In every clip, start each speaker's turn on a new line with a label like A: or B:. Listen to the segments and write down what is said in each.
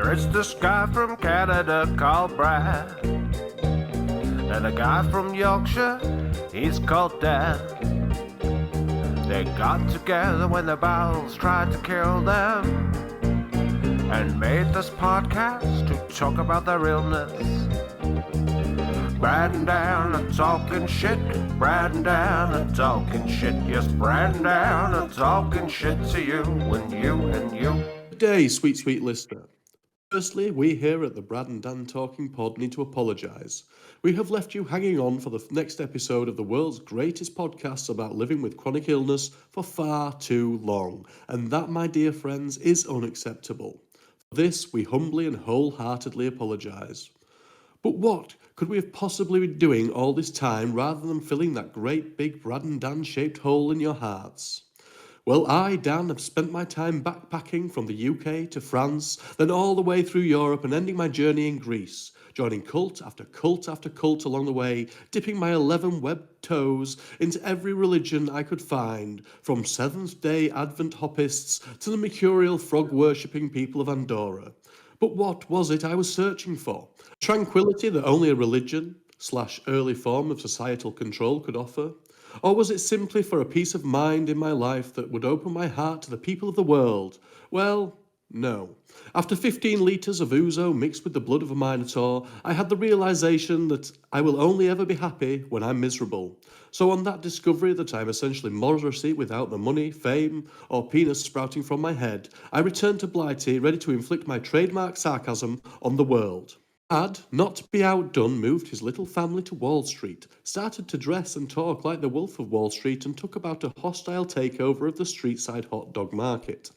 A: There's this guy from Canada called Brad, and a guy from Yorkshire, he's called Dan. They got together when the battles tried to kill them, and made this podcast to talk about their illness. Brad and Dan are talking shit. Brad and Dan are talking shit. Yes, Brad and Dan are talking shit to you and you and you.
B: Good day, sweet, sweet listener. Firstly, we here at the Brad and Dan Talking Pod need to apologise. We have left you hanging on for the next episode of the world's greatest podcast about living with chronic illness for far too long. And that, my dear friends, is unacceptable. For this, we humbly and wholeheartedly apologise. But what could we have possibly been doing all this time rather than filling that great big Brad and Dan shaped hole in your hearts? Well, I, Dan, have spent my time backpacking from the UK to France, then all the way through Europe and ending my journey in Greece, joining cult after cult after cult along the way, dipping my 11 webbed toes into every religion I could find, from Seventh-day Advent hoppists to the mercurial frog-worshipping people of Andorra. But what was it I was searching for? Tranquility that only a religion/early form of societal control could offer? Or was it simply for a peace of mind in my life that would open my heart to the people of the world? Well, no. After 15 litres of ouzo mixed with the blood of a minotaur, I had the realisation that I will only ever be happy when I'm miserable. So on that discovery that I'm essentially Morrissey without the money, fame, or penis sprouting from my head, I returned to Blighty, ready to inflict my trademark sarcasm on the world. Brad, not to be outdone, moved his little family to Wall Street, started to dress and talk like the Wolf of Wall Street, and took about a hostile takeover of the street-side hot dog market.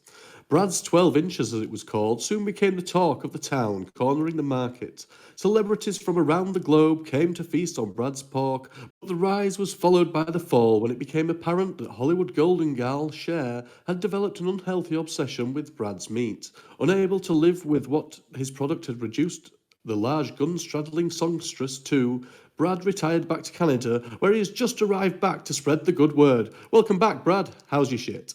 B: Brad's 12 inches, as it was called, soon became the talk of the town, cornering the market. Celebrities from around the globe came to feast on Brad's pork, but the rise was followed by the fall when it became apparent that Hollywood golden gal Cher had developed an unhealthy obsession with Brad's meat. Unable to live with what his product had reduced the large gun-straddling songstress to, Brad retired back to Canada, where he has just arrived back to spread the good word. Welcome back, Brad. How's your shit?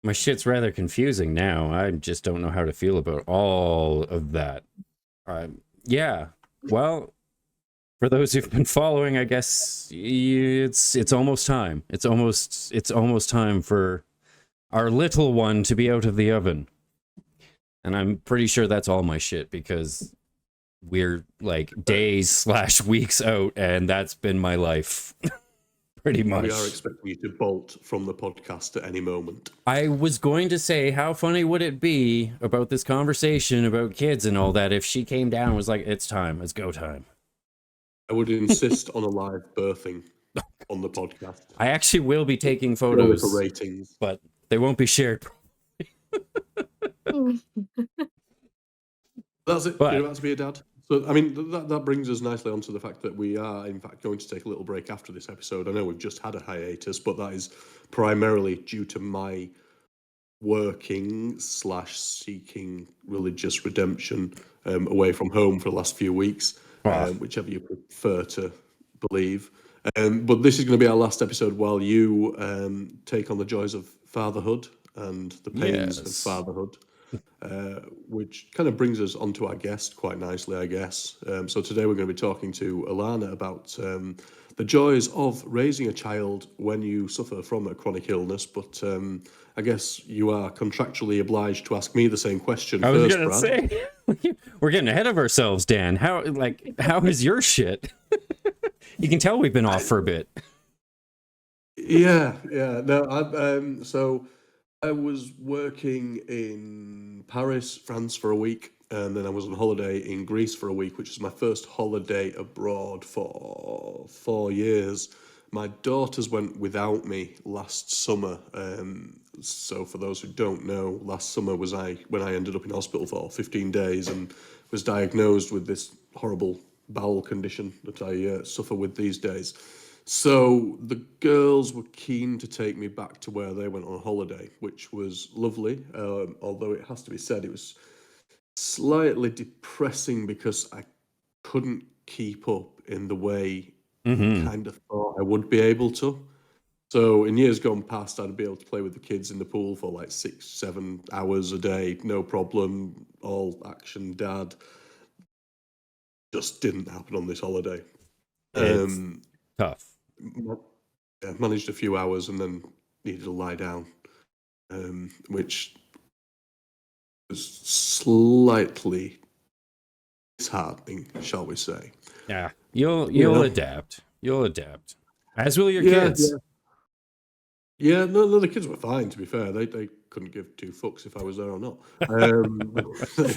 C: My shit's rather confusing now. I just don't know how to feel about all of that. Yeah, well, for those who've been following, I guess it's almost time. It's almost time for our little one to be out of the oven. And I'm pretty sure that's all my shit, because we're like days/weeks out, and that's been my life. Pretty much.
B: We are expecting you to bolt from the podcast at any moment.
C: I was going to say, how funny would it be about this conversation about kids and all that if she came down and was like, it's time, it's go time.
B: I would insist on a live birthing on the podcast.
C: I actually will be taking photos,
B: for ratings,
C: but they won't be shared.
B: That's it. You're about to be a dad. So, I mean, that brings us nicely onto the fact that we are, in fact, going to take a little break after this episode. I know we've just had a hiatus, but that is primarily due to my working/seeking religious redemption away from home for the last few weeks, whichever you prefer to believe. But this is going to be our last episode while you take on the joys of fatherhood and the pains of fatherhood. Which kind of brings us onto our guest quite nicely, I guess. So today we're going to be talking to Alannah about the joys of raising a child when you suffer from a chronic illness. But I guess you are contractually obliged to ask me the same question.
C: I was going to say, we're getting ahead of ourselves, Dan. How is your shit? You can tell we've been off for a bit.
B: Yeah. No, so I was working in Paris, France for a week, and then I was on holiday in Greece for a week, which is my first holiday abroad for 4 years. My daughters went without me last summer. So for those who don't know, last summer was when I ended up in hospital for 15 days and was diagnosed with this horrible bowel condition that I suffer with these days. So the girls were keen to take me back to where they went on holiday, which was lovely. Although it has to be said, it was slightly depressing because I couldn't keep up in the way I kind of thought I would be able to. So in years gone past, I'd be able to play with the kids in the pool for like 6-7 hours a day, no problem. all action dad just didn't happen on this holiday.
C: It's tough.
B: Managed a few hours and then needed to lie down, which was slightly disheartening, shall we say.
C: Yeah, you'll adapt. You'll adapt. As will your kids.
B: Yeah, no, the kids were fine, to be fair. They couldn't give two fucks if I was there or not.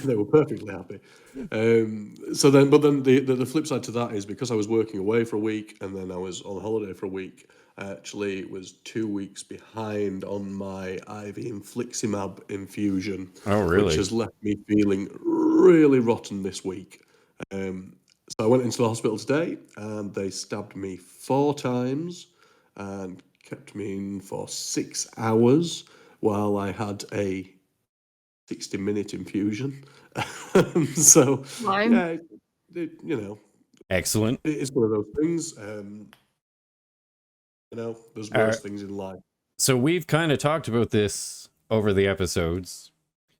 B: They were perfectly happy. But then the flip side to that is because I was working away for a week and then I was on holiday for a week, I actually was 2 weeks behind on my IV infliximab infusion.
C: Oh, really?
B: Which has left me feeling really rotten this week. So I went into the hospital today and they stabbed me 4 times and kept me in for 6 hours while I had a 60-minute infusion. So,
D: Wow.
B: yeah,
C: Excellent.
B: it's one of those things. There's worse things in life.
C: So we've kind of talked about this over the episodes.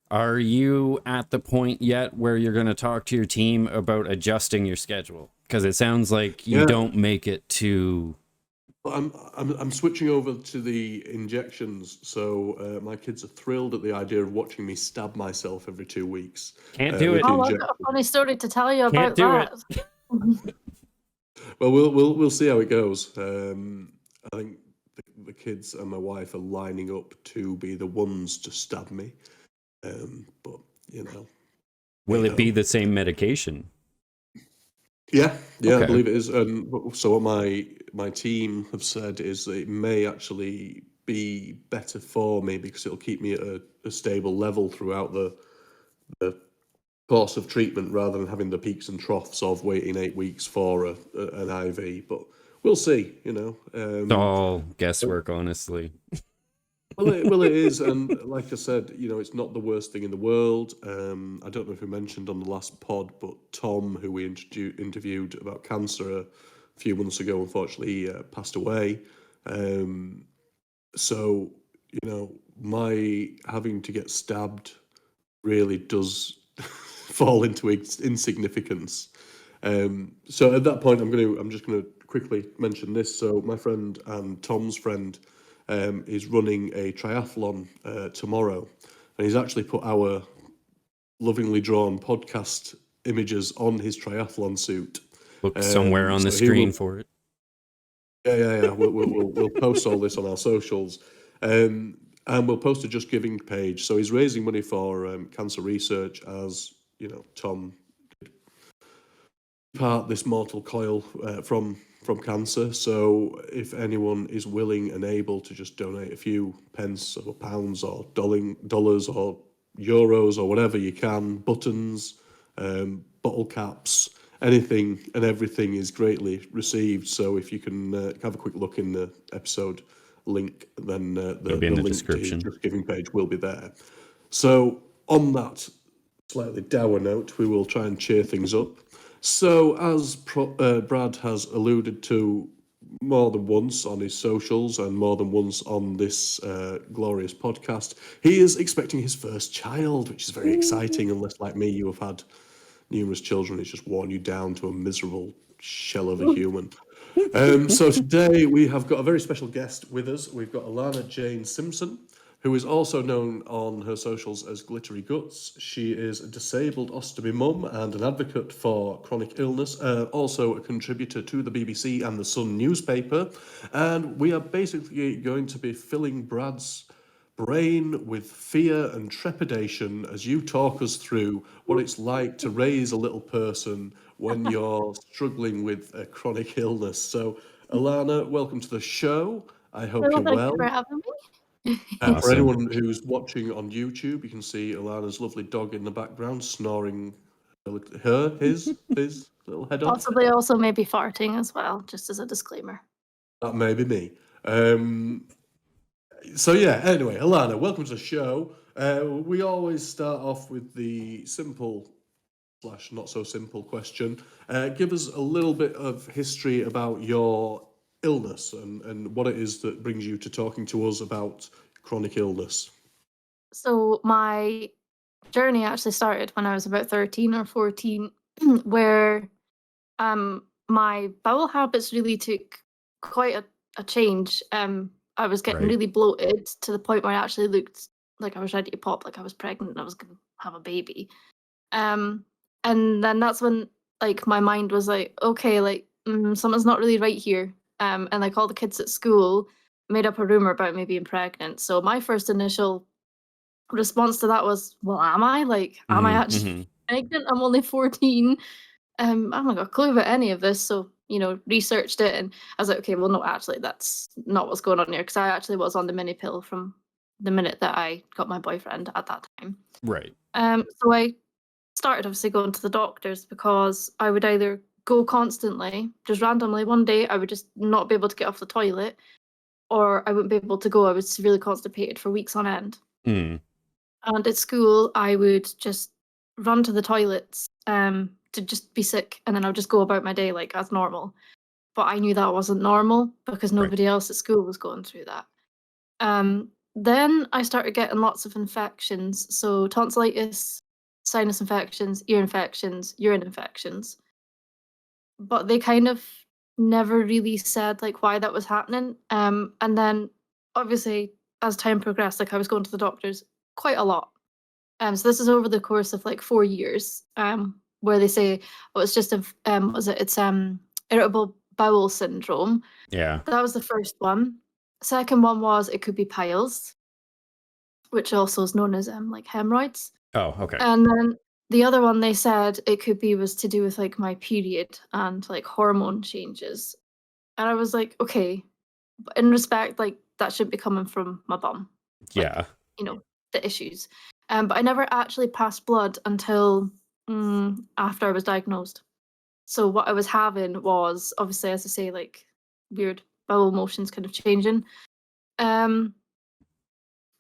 C: Are you at the point yet where you're going to talk to your team about adjusting your schedule? Because it sounds like you don't make it to...
B: I'm switching over to the injections, so my kids are thrilled at the idea of watching me stab myself every 2 weeks.
C: Can't do it.
D: Oh, I've got a funny story to tell you
C: Can't
D: about
C: do
D: that.
B: Well, we'll see how it goes. I think the kids and my wife are lining up to be the ones to stab me. But
C: Will it be the same medication?
B: Yeah,
C: Okay.
B: I believe it is. So what my team have said is that it may actually be better for me because it'll keep me at a stable level throughout the course of treatment rather than having the peaks and troughs of waiting 8 weeks for an IV. But we'll see,
C: It's all guesswork, honestly.
B: Well, it is, and like I said, it's not the worst thing in the world. I don't know if we mentioned on the last pod, but Tom, who we interviewed about cancer a few months ago, unfortunately passed away. So, my having to get stabbed really does fall into insignificance. So at that point, I'm just gonna quickly mention this. So my friend and Tom's friend is running a triathlon tomorrow, and he's actually put our lovingly drawn podcast images on his triathlon suit.
C: Look somewhere on the screen for it.
B: Yeah. We'll post all this on our socials, and we'll post a Just Giving page. So he's raising money for cancer research, as Tom did part this mortal coil from cancer. So if anyone is willing and able to just donate a few pence or pounds or dollars or euros or whatever you can, buttons, bottle caps, anything and everything is greatly received. So if you can have a quick look in the episode link, then the link
C: description.
B: to Just Giving page will be there. So on that slightly dour note, we will try and cheer things up. So as Brad has alluded to more than once on his socials and more than once on this glorious podcast, he is expecting his first child, which is very exciting, unless like me you have had numerous children. It's just worn you down to a miserable shell of a human. So today we have got a very special guest with us. We've got Alannah Jane Simpson, who is also known on her socials as Glitteyguts. She is a disabled ostomy mum and an advocate for chronic illness, also a contributor to the BBC and the Sun newspaper. And we are basically going to be filling Brad's brain with fear and trepidation as you talk us through what it's like to raise a little person when you're struggling with a chronic illness. So, Alannah, welcome to the show. I hope you're
D: Thank
B: well.
D: you for having me.
B: For
C: Awesome.
B: anyone who's watching on YouTube, you can see Alannah's lovely dog in the background snoring his little head off.
D: Possibly also maybe farting as well, just as a disclaimer.
B: That may be me. So yeah, anyway, Alannah, welcome to the show. We always start off with the simple / not so simple question. Give us a little bit of history about your illness and what it is that brings you to talking to us about chronic illness.
D: So my journey actually started when I was about 13 or 14, where my bowel habits really took quite a change. I was getting
C: Right.
D: really bloated to the point where I actually looked like I was ready to pop, like I was pregnant and I was going to have a baby. Um, and then that's when like my mind was like, okay, like something's not really right here. And like all the kids at school made up a rumor about me being pregnant. So my first initial response to that was, well, am I? Like, am I actually
C: Mm-hmm.
D: pregnant? I'm only 14. I haven't got a clue about any of this. So, researched it and I was like, okay, well, no, actually, that's not what's going on here. Because I actually was on the mini pill from the minute that I got my boyfriend at that time.
C: Right.
D: So I started obviously going to the doctors because I would either go constantly, just randomly one day, I would just not be able to get off the toilet, or I wouldn't be able to go. I was severely constipated for weeks on end.
C: Mm.
D: And at school, I would just run to the toilets to just be sick, and then I would just go about my day like as normal. But I knew that wasn't normal because
C: Right.
D: nobody else at school was going through that. Then I started getting lots of infections, so tonsillitis, sinus infections, ear infections, urine infections. But they kind of never really said like why that was happening. And then obviously as time progressed, like I was going to the doctors quite a lot. So this is over the course of like 4 years, where they say, oh, it's just it's irritable bowel syndrome.
C: Yeah.
D: That was the first one. Second one was it could be piles, which also is known as like hemorrhoids.
C: Oh, okay.
D: And then the other one they said it could be was to do with like my period and like hormone changes. And I was like, okay, but in respect, like that should be coming from my bum. Like,
C: Yeah.
D: the issues. But I never actually passed blood until after I was diagnosed. So what I was having was obviously, as I say, like weird bowel motions kind of changing. Um,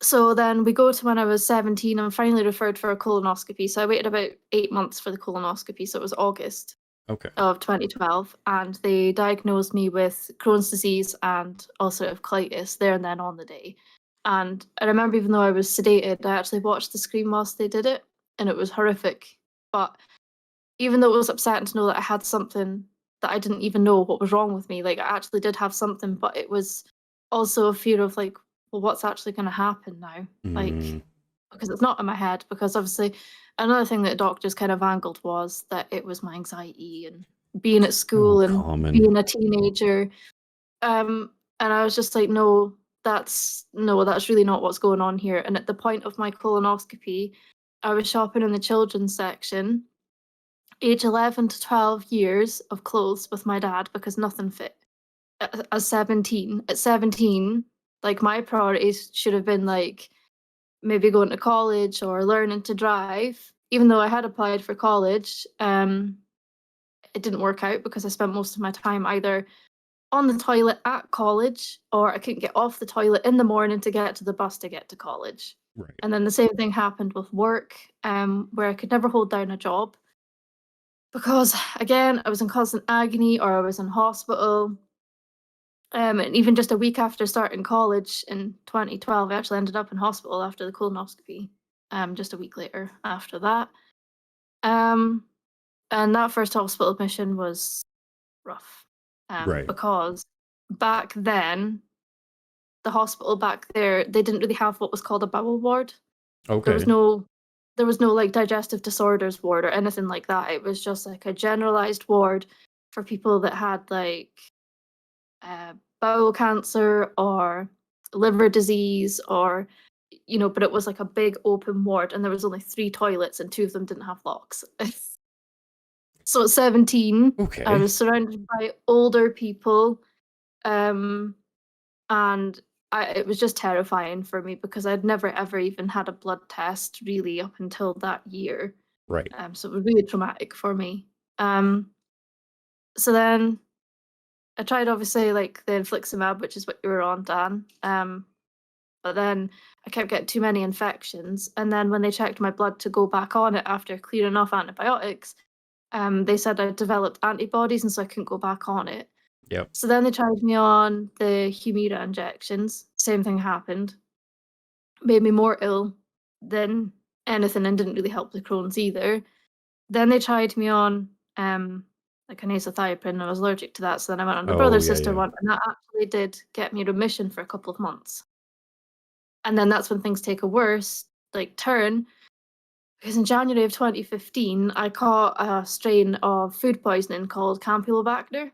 D: so then we go to when I was 17. I'm finally referred for a colonoscopy. So I waited about 8 months for the colonoscopy. So it was August
C: Okay.
D: of 2012, and they diagnosed me with Crohn's disease and ulcerative colitis there and then on the day. And I remember, even though I was sedated, I actually watched the screen whilst they did it, and it was horrific. But even though it was upsetting to know that I had something that I didn't even know what was wrong with me, like I actually did have something, but it was also a fear of like, well, what's actually going to happen now? Like,
C: Mm.
D: because it's not in my head. Because obviously, another thing that doctors kind of angled was that it was my anxiety and being at
C: Oh,
D: school and
C: common.
D: being a teenager. And I was just like, that's really not what's going on here. And at the point of my colonoscopy, I was shopping in the children's section, age 11 to 12 years of clothes with my dad because nothing fit. At 17, like my priorities should have been like maybe going to college or learning to drive. Even though I had applied for college, it didn't work out because I spent most of my time either on the toilet at college, or I couldn't get off the toilet in the morning to get to the bus to get to college.
C: Right.
D: And then the same thing happened with work, where I could never hold down a job because, again, I was in constant agony or I was in hospital. And even just a week after starting college in 2012, I actually ended up in hospital after the colonoscopy. Just a week later after that. Um, and that first hospital admission was rough.
C: Right.
D: Because back then, the hospital back there, they didn't really have what was called a bowel ward. There was
C: Okay.
D: no like digestive disorders ward or anything like that. It was just like a generalized ward for people that had like bowel cancer or liver disease, or but it was like a big open ward, and there was only 3 toilets and 2 of them didn't have locks. So at 17, I
C: Okay.
D: was surrounded by older people, um, and it was just terrifying for me because I'd never ever even had a blood test really up until that year.
C: Right.
D: So it was really traumatic for me. Um, so then I tried obviously like the infliximab, which is what you were on, Dan. But then I kept getting too many infections, and then when they checked my blood to go back on it after clearing off antibiotics, they said I developed antibodies, and so I couldn't go back on it.
C: Yep.
D: So then they tried me on the Humira injections. Same thing happened. Made me more ill than anything and didn't really help the Crohn's either. Then they tried me on like an azathioprine, and I was allergic to that. So then I went on the brother
C: Oh, yeah,
D: sister
C: yeah.
D: one, and that actually did get me remission for a couple of months. And then that's when things take a worse turn, because in January of 2015, I caught a strain of food poisoning called Campylobacter,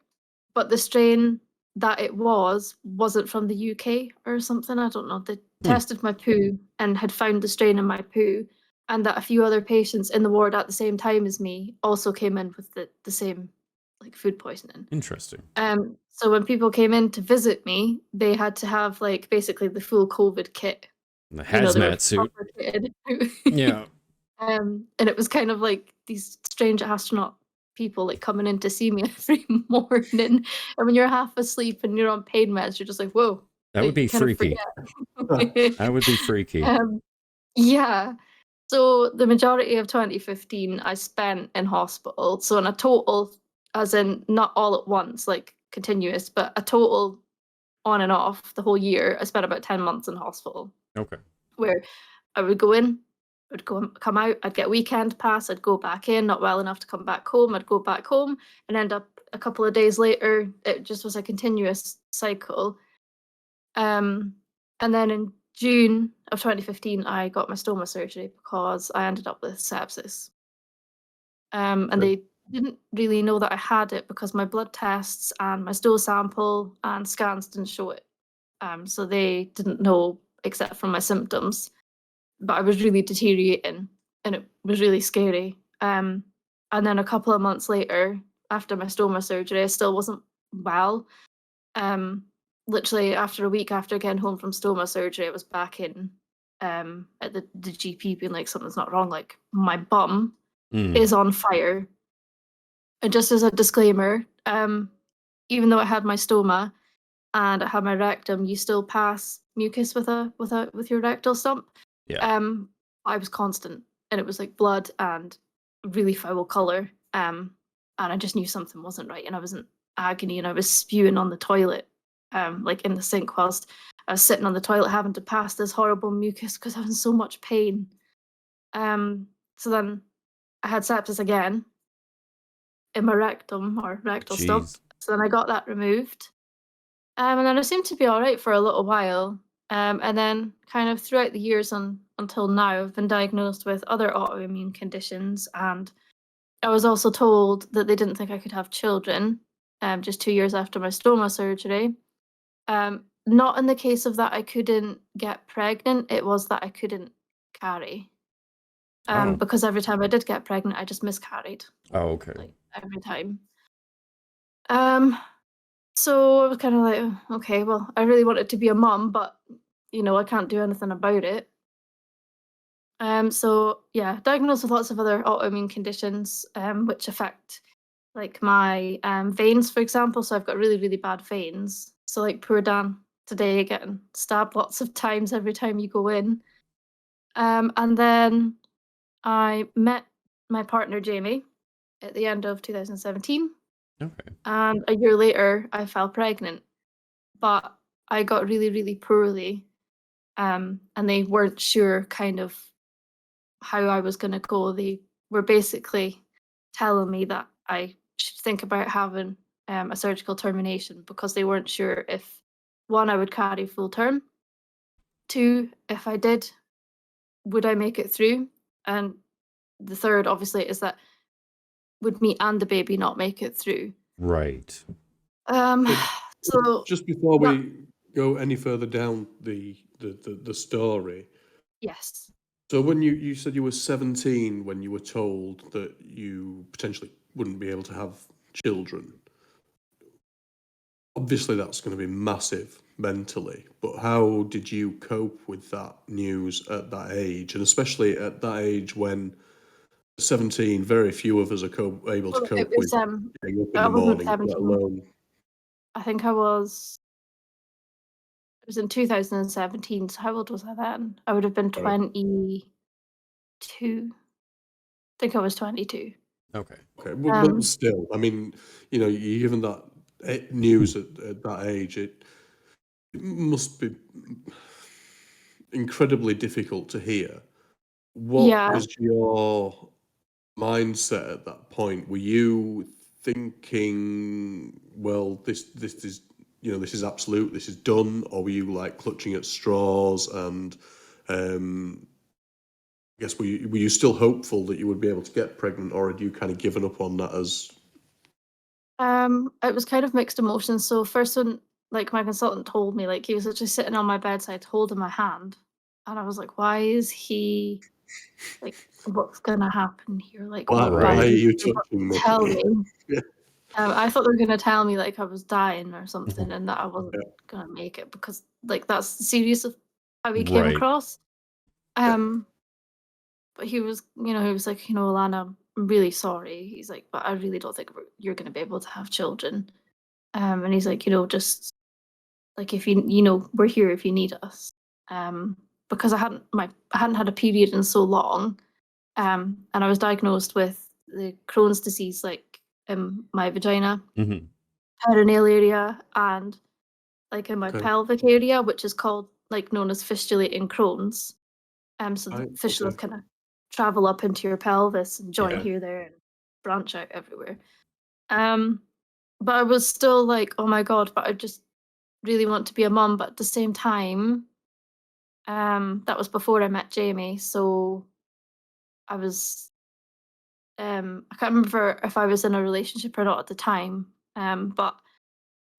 D: but the strain that it wasn't from the UK or something. I don't know. They tested my poo and had found the strain in my poo, and that a few other patients in the ward at the same time as me also came in with the same food poisoning.
C: Interesting.
D: So when people came in to visit me, they had to have basically the full COVID kit.
C: The
D: They were
C: hazmat suit.
D: proper kitted.
C: Yeah.
D: And it was kind of like these strange astronaut people coming in to see me every morning. And when you're half asleep and you're on pain meds, you're just like, whoa.
C: That would be
D: you kind of
C: freaky.
D: forget.
C: That would be freaky.
D: Yeah. So the majority of 2015 I spent in hospital. So in a total, as in not all at once, continuous, but a total on and off the whole year, I spent about 10 months in hospital.
C: Okay.
D: Where I would go in, I'd come out, I'd get a weekend pass, I'd go back in, not well enough to come back home, I'd go back home and end up a couple of days later. It just was a continuous cycle. And then in June of 2015, I got my stoma surgery because I ended up with sepsis. And they didn't really know that I had it because my blood tests and my stool sample and scans didn't show it. So they didn't know except from my symptoms. But I was really deteriorating and it was really scary. And then a couple of months later, after my stoma surgery, I still wasn't well. Literally after a week after getting home from stoma surgery, I was back in at the GP being like, something's not wrong. Like, my bum is on fire. And just as a disclaimer, even though I had my stoma and I had my rectum, you still pass mucus with your rectal stump.
C: Yeah.
D: I was constant, and it was like blood and really foul color. And I just knew something wasn't right, and I was in agony, and I was spewing on the toilet, in the sink whilst I was sitting on the toilet having to pass this horrible mucus because I was in so much pain. So then I had sepsis again in my rectum or rectal stump.
C: Jeez.
D: So then I got that removed. And then I seemed to be all right for a little while. And then kind of throughout the years until now, I've been diagnosed with other autoimmune conditions. And I was also told that they didn't think I could have children just 2 years after my stoma surgery. Not in the case of that I couldn't get pregnant, it was that I couldn't carry.
C: Oh.
D: Because every time I did get pregnant, I just miscarried.
C: Oh, okay.
D: Every time. So I was kind of like, "Oh, okay, well, I really wanted to be a mum, but I can't do anything about it." So yeah, diagnosed with lots of other autoimmune conditions, which affect my veins, for example. So I've got really, really bad veins. So poor Dan today getting stabbed lots of times every time you go in. And then I met my partner Jamie at the end of 2017.
C: Okay.
D: And a year later, I fell pregnant. But I got really, really poorly, and they weren't sure kind of how I was going to go. They were basically telling me that I should think about having a surgical termination because they weren't sure if, one, I would carry full term, two, if I did, would I make it through, and the third, obviously, is that would me and the baby not make it through.
C: Right.
D: So
B: Just before
D: that,
B: we go any further down the story,
D: yes.
B: so when you said you were 17 when you were told that you potentially wouldn't be able to have children, obviously that's going to be massive mentally, but how did you cope with that news at that age, and especially at that age when 17, very few of us are able to
D: Well,
B: cope
D: it
B: with
D: was
B: getting up in
D: I
B: the
D: wasn't
B: morning, let
D: 17.
B: alone...
D: I think it was in 2017, so how old was I then? I would have been 22. I think I was 22.
C: Okay.
B: Okay, but still, I mean, you're given that news at that age, it must be incredibly difficult to hear. What
D: Yeah.
B: was your mindset at that point? Were you thinking, well, this is, this is absolute, this is done, or were you like clutching at straws and I guess were you still hopeful that you would be able to get pregnant, or had you kind of given up on that as
D: It was kind of mixed emotions. So first when like my consultant told me, like he was literally sitting on my bedside holding my hand. And I was like, why is he like what's gonna happen here? Like
B: why
D: why
B: are
D: are
C: Right.
B: you
D: they about
B: touching
D: to
B: me?
D: tell me?
B: Yeah.
D: I thought they were gonna tell me like I was dying or something
C: Mhm.
D: and that I wasn't
B: Yeah.
D: gonna make it because like that's serious of how he came
C: Right.
D: across.
B: Yeah.
D: Um, but he was, he was like, Alannah, I'm really sorry. He's like, but I really don't think you're gonna be able to have children. And he's like, just like if we're here if you need us. Um, because I hadn't had a period in so long. And I was diagnosed with the Crohn's disease, like in my vagina,
C: Hmm.
D: perineal area, and like in my
B: Okay.
D: pelvic area, which is called like known as fistulating Crohn's. So the
B: Right.
D: fistulas
B: Okay.
D: kind of travel up into your pelvis and join
B: Yeah.
D: here, there, and branch out everywhere. Um, but I was still like, oh my god, but I just really want to be a mum. But at the same time, that was before I met Jamie, so I was I can't remember if I was in a relationship or not at the time. But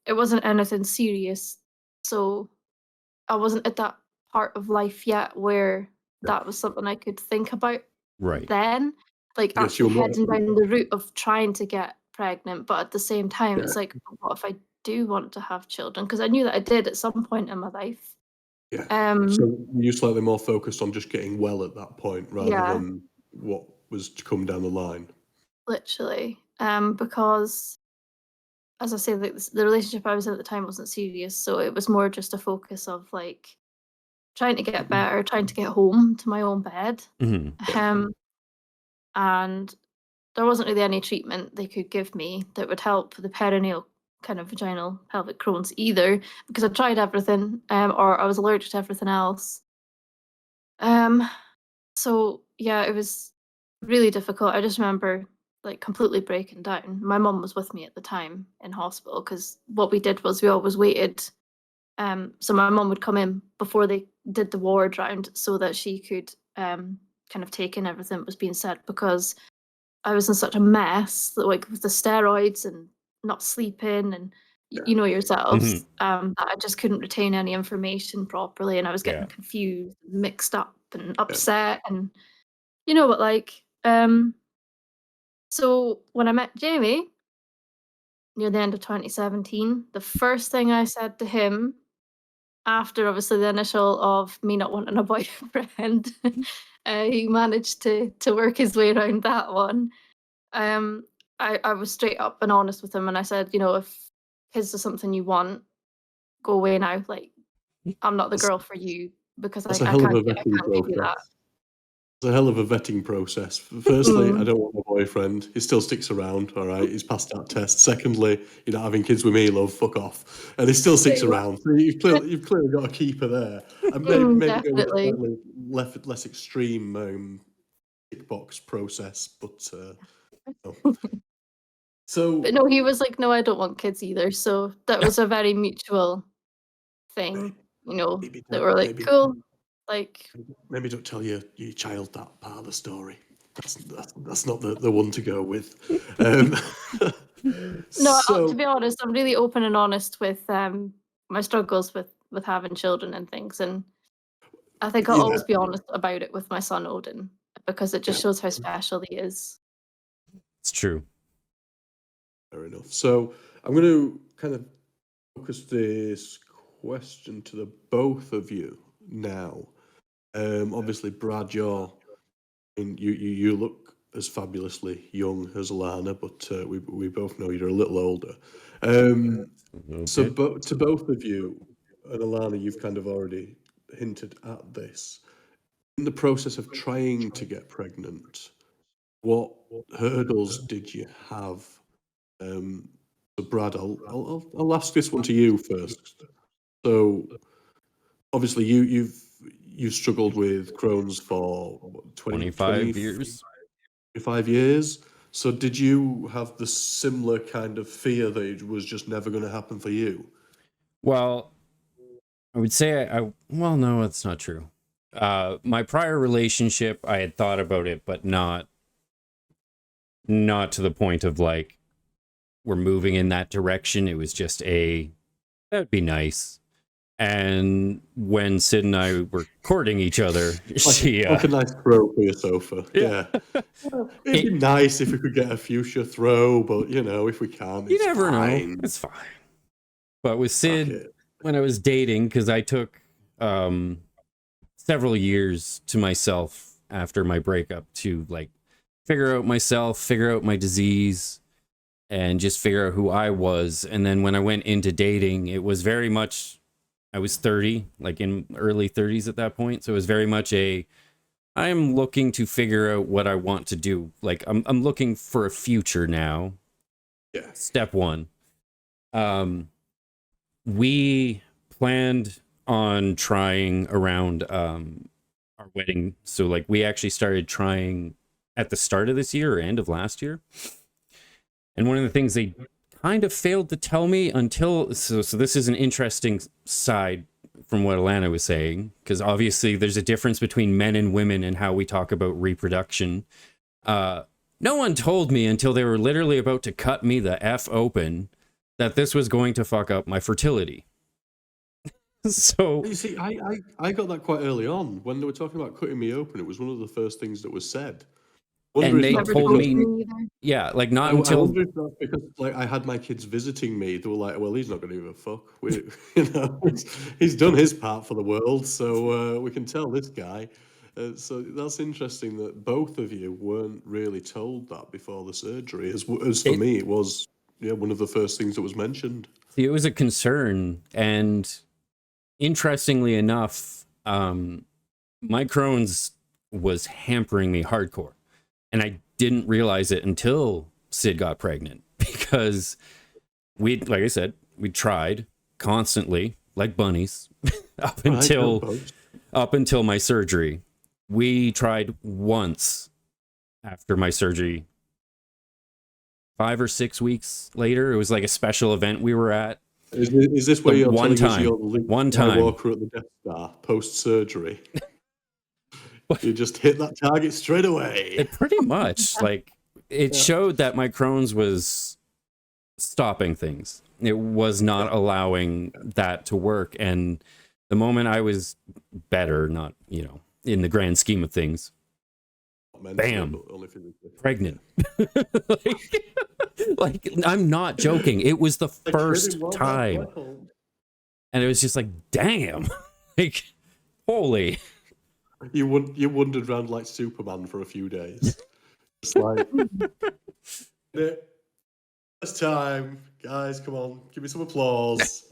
D: it wasn't anything serious. So I wasn't at that part of life yet where
B: Yeah.
D: that was something I could think about
C: Right.
D: then. Like
B: I guess you
D: actually
B: were more.
D: heading down the route of trying to get pregnant, but at the same time,
B: Yeah.
D: it's like, what if I do want to have children? Because I knew that I did at some point in my life.
B: Yeah.
D: Um,
B: So were you slightly more focused on just getting well at that point rather
D: yeah,
B: than what was to come down the line?
D: literally. Because as I say, like the relationship I was in at the time wasn't serious, so it was more just a focus of like trying to get
B: Mhm.
D: better, trying to get home to my own bed.
C: Hmm.
B: Yeah.
D: Um, and there wasn't really any treatment they could give me that would help the perineal kind of vaginal pelvic Crohn's either, because I tried everything, or I was allergic to everything else. Um, so yeah, it was really difficult. I just remember like completely breaking down. My mum was with me at the time in hospital because what we did was we always waited. So my mum would come in before they did the ward round so that she could kind of take in everything that was being said because I was in such a mess, like with the steroids and not sleeping and
B: Yeah.
D: you know
C: Hmm.
D: yourselves, that I just couldn't retain any information properly and I was getting
C: Yeah.
D: confused, mixed up and
B: Yeah.
D: upset and you know what like. So when I met Jamie near the end of 2017, the first thing I said to him after obviously the initial of me not wanting a boyfriend, he managed to work his way around that one. Um, I was straight up and honest with him, and I said, if kids are something you want, go away now. Like, I'm not the
B: That's,
D: girl for you because I,
B: that's a
D: I
B: hell of
D: can't
B: a
D: I
B: vetting
D: can't give you that.
B: process. It's a hell of a vetting process. Firstly, I
D: Mm,
B: don't want a boyfriend. He still sticks around, all right? He's passed that test. Secondly, you're not having kids with me, love. Fuck off. And he still sticks
D: pretty much.
B: around. So you've clearly got a keeper there. And maybe go with a
D: Definitely.
B: slightly less extreme tick box process, but no. So
D: But no, he was like, no, I don't want kids either. So that was a very mutual thing,
B: maybe
D: that
B: don't,
D: were like,
B: maybe
D: cool. Like,
B: maybe don't tell your child that part of the story. That's not the one to go with. Um,
D: no, to
B: so
D: be honest, I'm really open and honest with my struggles with having children and things, and I think I'll
B: yeah,
D: always be honest about it with my son Odin because it
B: yeah,
D: just shows how special he is.
C: It's true.
B: fair enough. So I'm going to kind of focus this question to the both of you now. Obviously, Brad, you look as fabulously young as Alannah, but we both know you're a little older. So,
C: Okay.
B: to both of you, and Alannah, you've kind of already hinted at this. In the process of trying to get pregnant, what hurdles did you have? Um, so, Brad, I'll ask this one to you first. So, obviously, you've you struggled with Crohn's for what,
C: 25 years.
B: 25 years. So did you have the similar kind of fear that it was just never going to happen for you?
C: Well, I would say well, no, that's not true. My prior relationship, I had thought about it, but not to the point of like we're moving in that direction. It was just that'd be nice. And when Sid and I were courting each other, she
B: Like a nice throw for your sofa.
C: Yeah.
B: Yeah. It'd be nice if we could get a fuchsia throw, but if we can't,
C: you
B: it's
C: never
B: fine.
C: know. It's fine. But with Sid,
B: Fuck it.
C: when I was dating, because I took several years to myself after my breakup to like figure out myself, figure out my disease, and just figure out who I was. And then when I went into dating, it was very much, I was 30, like in early 30s at that point. So it was very much I'm looking to figure out what I want to do. Like I'm looking for a future now.
B: Yeah.
C: Step one. We planned on trying around our wedding. So like we actually started trying at the start of this year or end of last year. And one of the things they kind of failed to tell me until so this is an interesting side from what Alannah was saying, because obviously there's a difference between men and women and how we talk about reproduction. No one told me until they were literally about to cut me the F open that this was going to fuck up my fertility. So
B: You see, I got that quite early on when they were talking about cutting me open. It was one of the first things that was said.
C: and they
B: that's
C: told
B: because-
C: me, yeah, like not
B: I
C: until
B: wonder if that's because like I had my kids visiting me. They were like, "Well, he's not going to give a fuck. He's done his part for the world, so we can tell this guy." So that's interesting that both of you weren't really told that before the surgery. As for me, it was one of the first things that was mentioned.
C: it was a concern, and interestingly enough, my Crohn's was hampering me hardcore. And I didn't realize it until Sid got pregnant, because like I said, we tried constantly like bunnies up until my surgery. We tried once after my surgery. 5 or 6 weeks later, it was like a special event we were at.
B: Is this where you're
C: one
B: telling us
C: time,
B: you're the Luke
C: one time.
B: Skywalker at the Death Star post-surgery? You just hit that target straight away.
C: It pretty much, like, it showed that my Crohn's was stopping things. It was not allowing that to work. And the moment I was better, not, in the grand scheme of things, bam, pregnant. like, I'm not joking. It was the first time. And it was just like, damn, like, holy.
B: You wandered around like Superman for a few days. It's like, it's time, guys. Come on, give me some applause.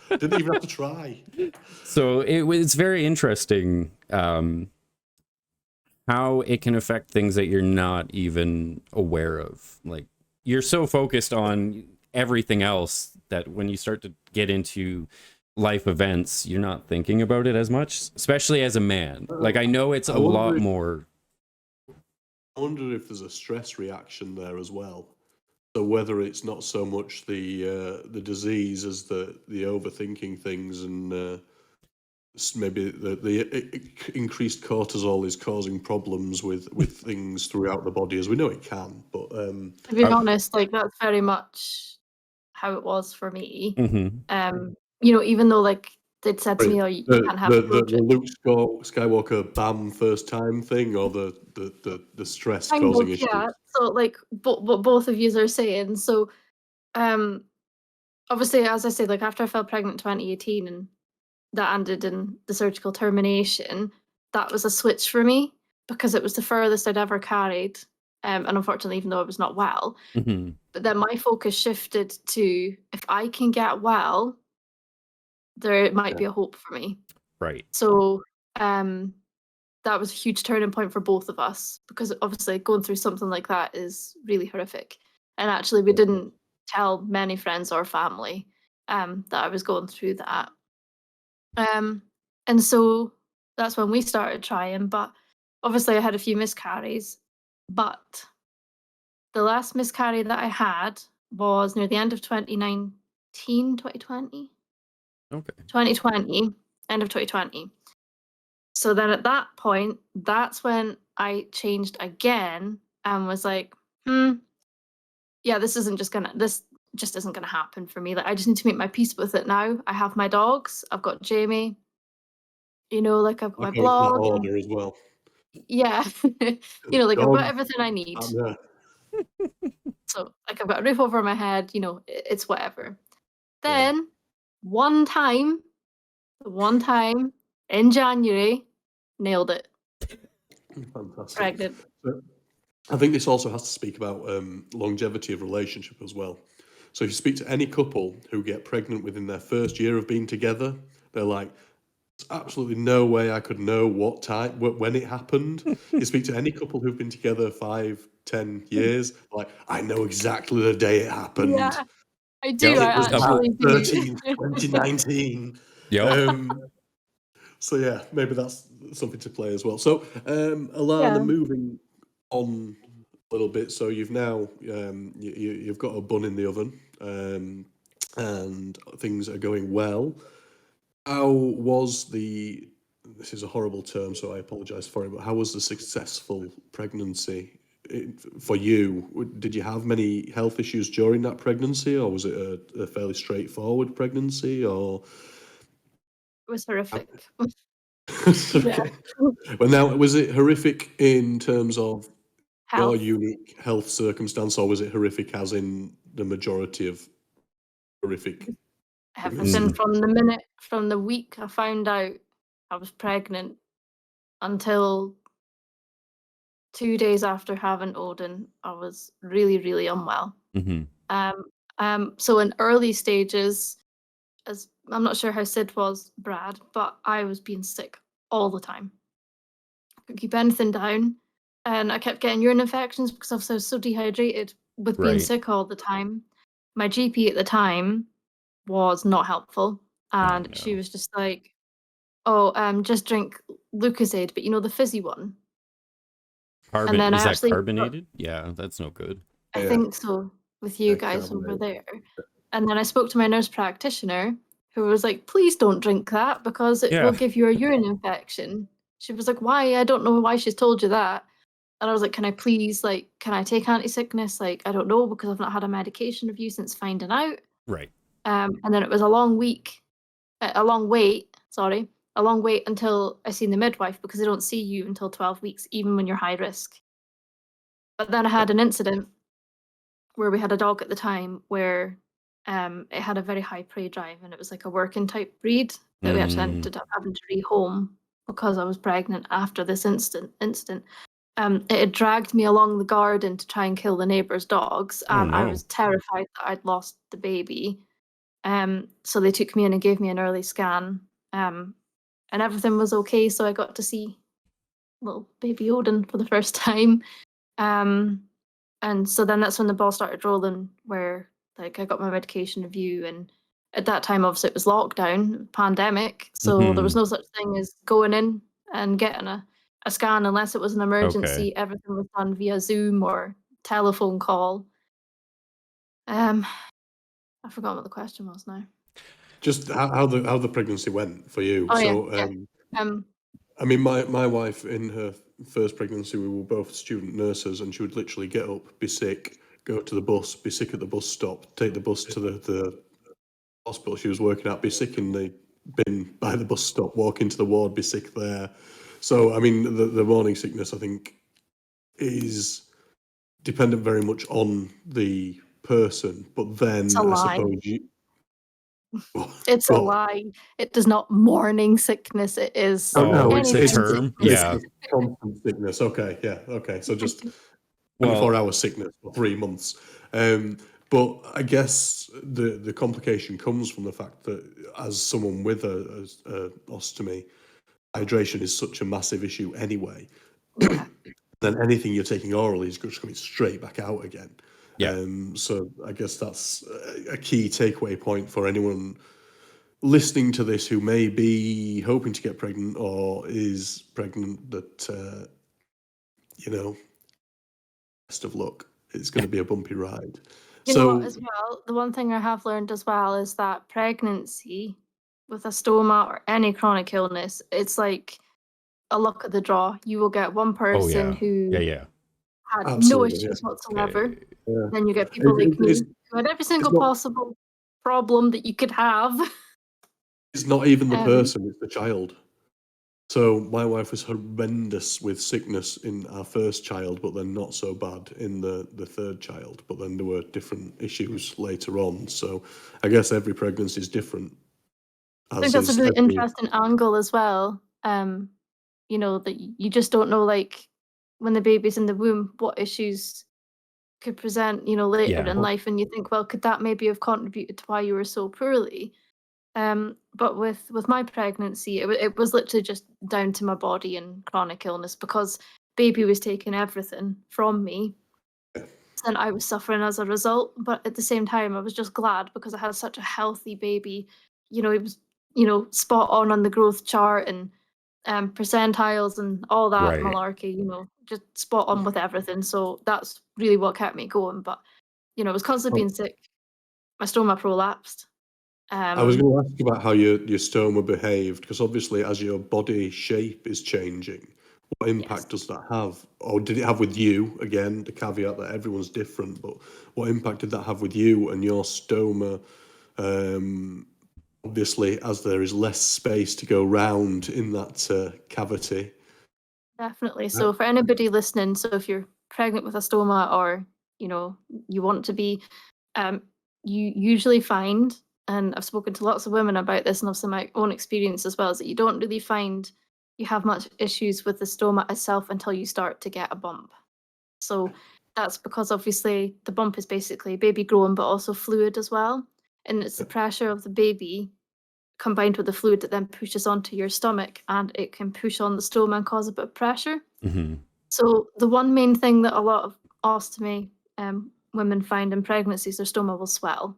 B: Didn't even have to try.
C: So it's very interesting how it can affect things that you're not even aware of. Like, you're so focused on everything else that when you start to get into life events, you're not thinking about it as much, especially as a man. Like, I know it's a lot more.
B: I wonder if there's a stress reaction there as well. So whether it's not so much the disease as the overthinking things, and maybe the increased cortisol is causing problems with things throughout the body, as we know it can. But
D: to be honest, like, that's very much how it was for me.
C: Mm-hmm.
D: Even though like they'd said to me, "Oh, you can't have
B: the
D: children."
B: Luke Skywalker bam first time thing, or the stress
D: Kind
B: causing
D: of,
B: issues.
D: yeah. So like what both of you are saying. So obviously, as I said, like after I fell pregnant in 2018 and that ended in the surgical termination, that was a switch for me because it was the furthest I'd ever carried. And unfortunately, even though I was not well,
C: Mm-hmm.
D: but then my focus shifted to, if I can get well, there might be a hope for me.
C: Right.
D: So that was a huge turning point for both of us, because obviously going through something like that is really horrific. And actually, we didn't tell many friends or family that I was going through that. And so that's when we started trying. But obviously, I had a few miscarries. But the last miscarry that I had was near the end of 2020,
C: Okay.
D: 2020, end of 2020. So then at that point, that's when I changed again and was like, yeah, this just isn't gonna happen for me. Like, I just need to make my peace with it now. I have my dogs, I've got Jamie, like I've got
B: I'll
D: my
B: go into that
D: blog and
B: order as well.
D: yeah, like I've got
B: Dog,
D: everything I need.
B: partner.
D: So like I've got a roof over my head, it's whatever.
B: Yeah.
D: Then one time in January, nailed it,
B: Fantastic.
D: pregnant.
B: So, I think this also has to speak about longevity of relationship as well. So if you speak to any couple who get pregnant within their first year of being together, they're like, "There's absolutely no way I could know what time, when it happened." You speak to any couple who've been together 5, 10 years, like, "I know exactly the day it happened.
D: Yeah, I do.
C: Yep.
B: It
D: I
B: was March
D: actually do.
B: 13th, 2019."
C: Yep.
B: So yeah, maybe that's something to play as well. So Alana,
D: Yeah.
B: moving on a little bit. So you've now you've got a bun in the oven, and things are going well. How was the? This is a horrible term, so I apologise for it. But how was the successful pregnancy for you? Did you have many health issues during that pregnancy, or was it a fairly straightforward pregnancy? Or
D: It was horrific. Yeah.
B: okay. Well, now was it horrific in terms of your
D: Health,
B: unique health circumstance, or was it horrific as in the majority of horrific
D: everything
B: pregnancies?
C: Mm.
D: from the week I found out I was pregnant until 2 days after having Odin, I was really, really unwell.
C: Hmm.
D: So in early stages, as I'm not sure how Sid was, Brad, but I was being sick all the time. I couldn't keep anything down, and I kept getting urine infections because I was so dehydrated with being
C: Right.
D: sick all the time. My GP at the time was not helpful,
C: Oh
D: and she
C: no.
D: was just like, "Oh, just drink Lucozade, but the fizzy one." And
C: Carbon
D: then I
C: is that
D: actually got
C: carbonated? Yeah, that's no good.
D: I
B: Yeah,
D: think so, with you
B: yeah,
D: guys over
B: carbonate.
D: there. And then I spoke to my nurse practitioner, who was like, "Please don't drink that because it will
C: Yeah.
D: give you a urine infection." She was like, "Why? I don't know why she's told you that." And I was like, "Can I please, like, can I take anti-sickness? Like, I don't know because I've not had a medication review since finding out."
C: Right.
D: And then it was a long wait until I seen the midwife because they don't see you until 12 weeks, even when you're high risk. But then I had an incident where we had a dog at the time where it had a very high prey drive and it was like a working type breed that we actually
C: Mm.
D: ended up having to rehome because I was pregnant after this incident. It had dragged me along the garden to try and kill the neighbour's dogs,
C: Oh
D: and I
C: no.
D: was terrified that I'd lost the baby. So they took me in and gave me an early scan, and everything was okay. So I got to see little baby Odin for the first time. Um, and so then that's when the ball started rolling, where like I got my medication review, and at that time, obviously, it was lockdown, pandemic, so there was
C: Hmm.
D: no such thing as going in and getting a scan unless it was an
C: Okay.
D: emergency. Everything was done via Zoom or telephone call. Um, I forgot what the question was now.
B: Just how the pregnancy went for you.
D: Oh yeah,
B: So
D: yeah. Um,
B: I mean, my wife in her first pregnancy, we were both student nurses, and she would literally get up, be sick, go to the bus, be sick at the bus stop, take the bus to the hospital she was working at, be sick in the bin by the bus stop, walk into the ward, be sick there. So I mean, the morning sickness, I think, is dependent very much on the person. But
D: it's a
B: then I
D: lie.
B: suppose you.
D: It's a
B: Well,
D: lie. It does not morning sickness. It is
B: oh
C: Oh,
B: no,
C: it's a
D: anytime
C: term.
B: it's
C: Yeah.
B: constant sickness. Okay, yeah, okay. So just
C: Well,
B: 24-hour sickness for 3 months. Um, but I guess the complication comes from the fact that as someone with a ostomy, hydration is such a massive issue anyway.
D: Yeah.
B: Then anything you're taking orally is just coming straight back out again.
C: yeah.
B: So I guess that's a key takeaway point for anyone listening to this who may be hoping to get pregnant or is pregnant that, best of luck. It's going to be a bumpy ride.
D: You know what, as well, the one thing I have learned as well is that pregnancy with a stoma or any chronic illness, it's like a luck of the draw. You will get one person who
C: Yeah.
D: had no
B: Absolutely,
D: issues whatsoever.
B: Yeah.
D: Then you get people like me
B: It's
D: who had every single
B: not-
D: possible problem that you could have.
B: It's not even the
D: Um,
B: person, it's the child. So my wife was horrendous with sickness in our first child, but then not so bad in the third child. But then there were different issues later on. So I guess every pregnancy is different.
D: I think that's a really interesting angle as well. That you just don't know, like, when the baby's in the womb, what issues could present, later
C: Yeah.
D: in life, and you think, well, could that maybe have contributed to why you were so poorly? But with my pregnancy, it was literally just down to my body and chronic illness because baby was taking everything from me, and I was suffering as a result. But at the same time, I was just glad because I had such a healthy baby. It was spot on the growth chart and percentiles and all that
C: Right.
D: malarkey. Just spot on with everything. So that's really what kept me going. But I was constantly being sick. My stoma prolapsed.
B: I was going to ask about how your stoma behaved, because obviously as your body shape is changing, what impact does that have? Or did it have with you? Again, the caveat that everyone's different, but what impact did that have with you and your stoma? Obviously, as there is less space to go round in that cavity.
D: Definitely. So for anybody listening, so if you're pregnant with a stoma or, you want to be, you usually find, and I've spoken to lots of women about this and also my own experience as well, is that you don't really find you have much issues with the stoma itself until you start to get a bump. So that's because obviously the bump is basically baby growing, but also fluid as well. And it's the pressure of the baby combined with the fluid that then pushes onto your stomach, and it can push on the stoma and cause a bit of pressure.
C: Mm-hmm.
D: So the one main thing that a lot of ostomy women find in pregnancy is their stoma will swell,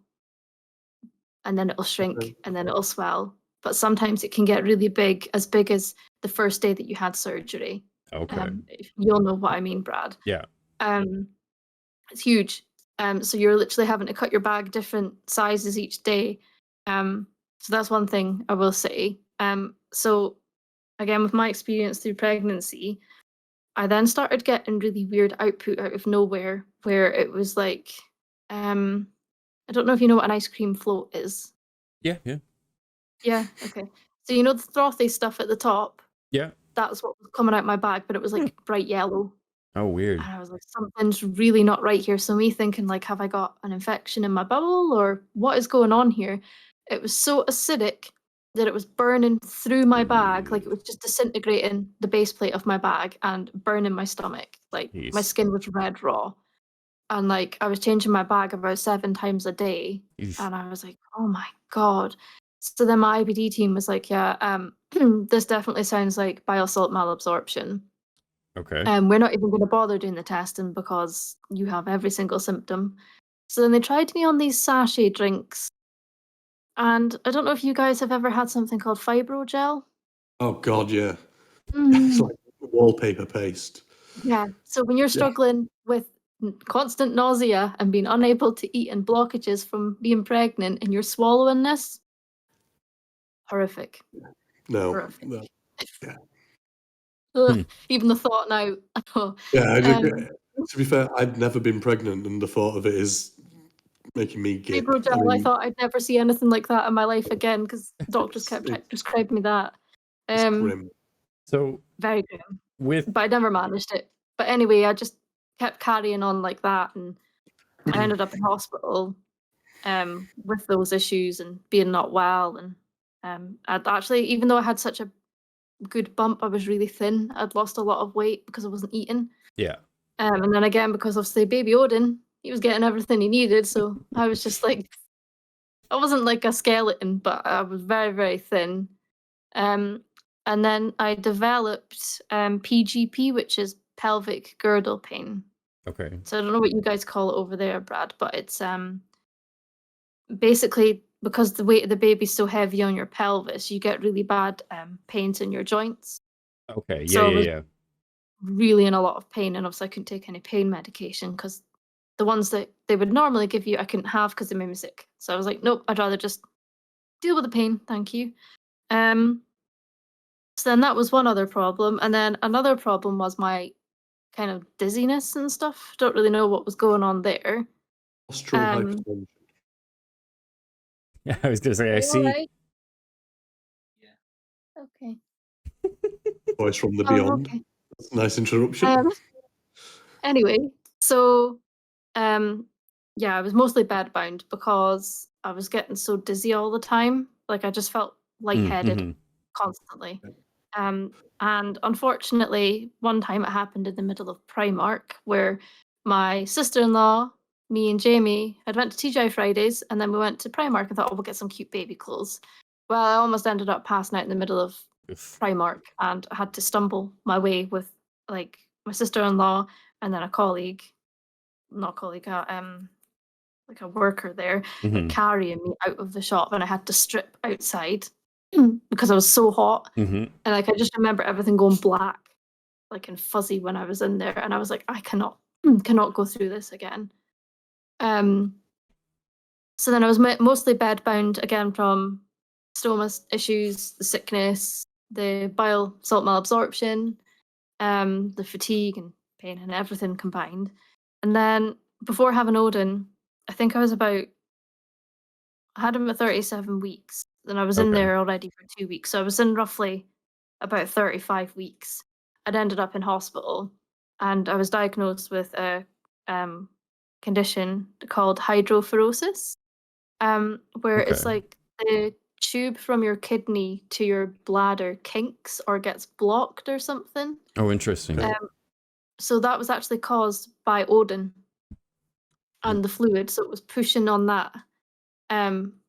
D: and then it'll shrink, and then it'll swell. But sometimes it can get really big as the first day that you had surgery.
C: Okay.
D: You'll know what I mean, Brad.
C: Yeah.
D: It's huge. So you're literally having to cut your bag different sizes each day. So that's one thing I will say. So again, with my experience through pregnancy, I then started getting really weird output out of nowhere, where it was like, I don't know if you know what an ice cream float is.
C: Yeah.
D: Yeah. Okay. So the frothy stuff at the top.
C: Yeah.
D: That's what was coming out my bag, but it was like bright yellow.
C: Oh, weird.
D: And I was like, something's really not right here. So me thinking like, have I got an infection in my bowel or what is going on here? It was so acidic that it was burning through my bag. Like it was just disintegrating the base plate of my bag and burning my stomach. Like my
C: Jeez.
D: skin was red raw. And like I was changing my bag about 7 times a day.
C: Eesh.
D: And I was like, oh my God. So then my IBD team was like, yeah, this definitely sounds like bile salt malabsorption.
C: Okay.
D: We're not even going to bother doing the testing because you have every single symptom. So then they tried me on these sachet drinks. And I don't know if you guys have ever had something called fibrogel.
B: Oh God, yeah. It's
D: Mm.
B: like wallpaper paste.
D: Yeah. So when you're struggling with constant nausea and being unable to eat and blockages from being pregnant and you're swallowing this, horrific.
B: No.
D: Horrific.
B: No. Yeah.
D: Ugh, even the thought now.
B: Yeah, to be fair, I'd never been pregnant, and the thought of it is making me gip.
D: Fibrogel, I thought I'd never see anything like that in my life again because doctors kept trying to prescribe me that.
B: It's grim.
C: So
D: Very grim.
C: with
D: But I never managed it. But anyway, I just kept carrying on like that, and I ended up in hospital with those issues and being not well. And I'd actually, even though I had such a good bump, I was really thin. I'd lost a lot of weight because I wasn't eating.
C: yeah.
D: And then again, because obviously baby Odin, he was getting everything he needed. So I was just like, I wasn't like a skeleton, but I was very, very thin. And then I developed PGP, which is pelvic girdle pain.
C: Okay.
D: So I don't know what you guys call it over there, Brad, but it's basically because the weight of the baby's so heavy on your pelvis, you get really bad pains in your joints.
C: Okay. Yeah.
D: So I
C: Yeah.
D: was
C: Yeah.
D: really in a lot of pain, and obviously I couldn't take any pain medication because the ones that they would normally give you I couldn't have because they made me sick. So I was like, nope, I'd rather just deal with the pain, thank you. So then that was one other problem, and then another problem was my kind of dizziness and stuff. Don't really know what was going on there.
B: Postural
D: Um,
B: hypertension.
C: Yeah. I was gonna say.
D: are
C: I
D: you all
C: see.
D: right? Okay.
B: Voice from the
D: Oh,
B: beyond.
D: okay.
B: That's a nice interruption.
D: Anyway, so yeah, I was mostly bedbound because I was getting so dizzy all the time. Like I just felt lightheaded
C: Mm-hmm.
D: constantly. And unfortunately, one time it happened in the middle of Primark where my sister-in-law, me and Jamie had went to TGI Fridays and then we went to Primark and thought, oh, we'll get some cute baby clothes. Well, I almost ended up passing out in the middle of Primark and I had to stumble my way with like my sister-in-law and then a colleague, not colleague, like a worker there, like
C: Mm-hmm.
D: carrying me out of the shop, and I had to strip outside because I was so hot.
C: Mm-hmm.
D: And like I just remember everything going black, like and fuzzy when I was in there, and I was like, I cannot go through this again. So then I was mostly bedbound again from stomach issues, the sickness, the bile salt malabsorption, the fatigue and pain and everything combined. And then before having Odin, I think I had him at 37 weeks. Then I was in
C: Okay.
D: there already for 2 weeks. So I was in roughly about 35 weeks. I'd ended up in hospital and I was diagnosed with a condition called hydrophoresis, where it's
C: Okay.
D: like the tube from your kidney to your bladder kinks or gets blocked or something.
C: Oh, interesting.
B: Okay.
D: So that was actually caused by Odin and the fluid. So it was pushing on that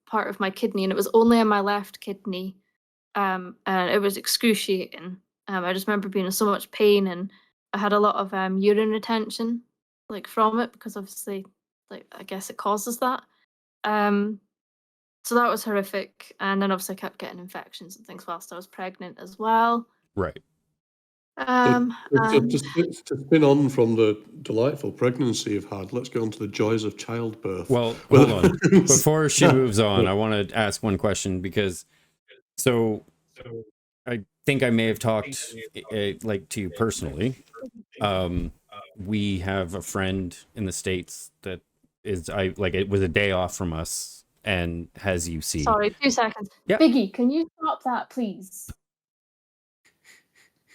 D: part of my kidney, and it was only in my left kidney, and it was excruciating. I just remember being in so much pain, and I had a lot of urine retention, like from it, because obviously, like I guess it causes that. Um, so that was horrific, and then obviously I kept getting infections and things whilst I was pregnant as well.
C: Right.
B: So
D: And
B: to spin on from the delightful pregnancy you've had, let's go on to the joys of childbirth.
C: Well, hold on. Before she moves on, I want to ask one question because so I think I may have talked like to you personally. We have a friend in the States that is it was a day off from us and has UC.
D: sorry, 2 seconds.
C: Yeah.
D: Biggie, can you stop that, please?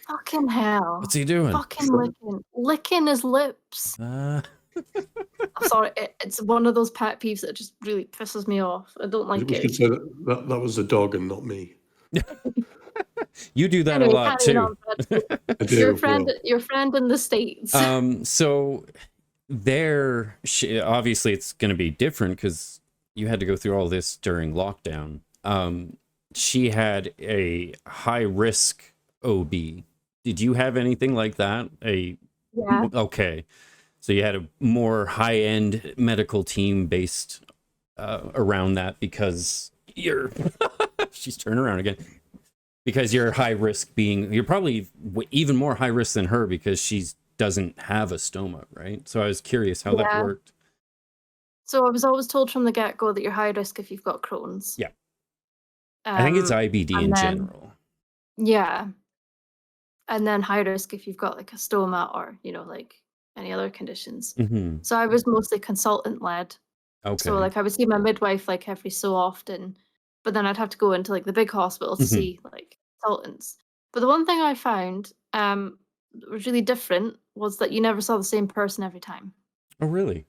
D: Fucking hell.
C: What's he doing?
D: Fucking licking his lips. I'm sorry, it's one of those pet peeves that just really pisses me off. I don't like
B: We should
D: it.
B: say that was the dog and not me.
C: You do that
D: Anyway,
C: a lot
D: carrying
C: too.
D: on, Brad.
B: I do,
D: Your friend,
B: well.
D: your friend in the States.
C: So there, obviously it's going to be different because you had to go through all this during lockdown. She had a high risk OB. Did you have anything like that?
D: Yeah.
C: Okay. So you had a more high end medical team based around that because you're, she's turning around again. Because you're high risk you're probably even more high risk than her because she doesn't have a stoma, right? So I was curious how that worked.
D: So I was always told from the get-go that you're high risk if you've got Crohn's.
C: Yeah. I think it's IBD in general.
D: Yeah. And then high risk if you've got like a stoma or, like any other conditions.
C: Mm-hmm.
D: So I was mostly consultant led.
C: Okay.
D: So like I would see my midwife like every so often, but then I'd have to go into like the big hospital to see like consultants. But the one thing I found was really different was that you never saw the same person every time.
C: Oh, really?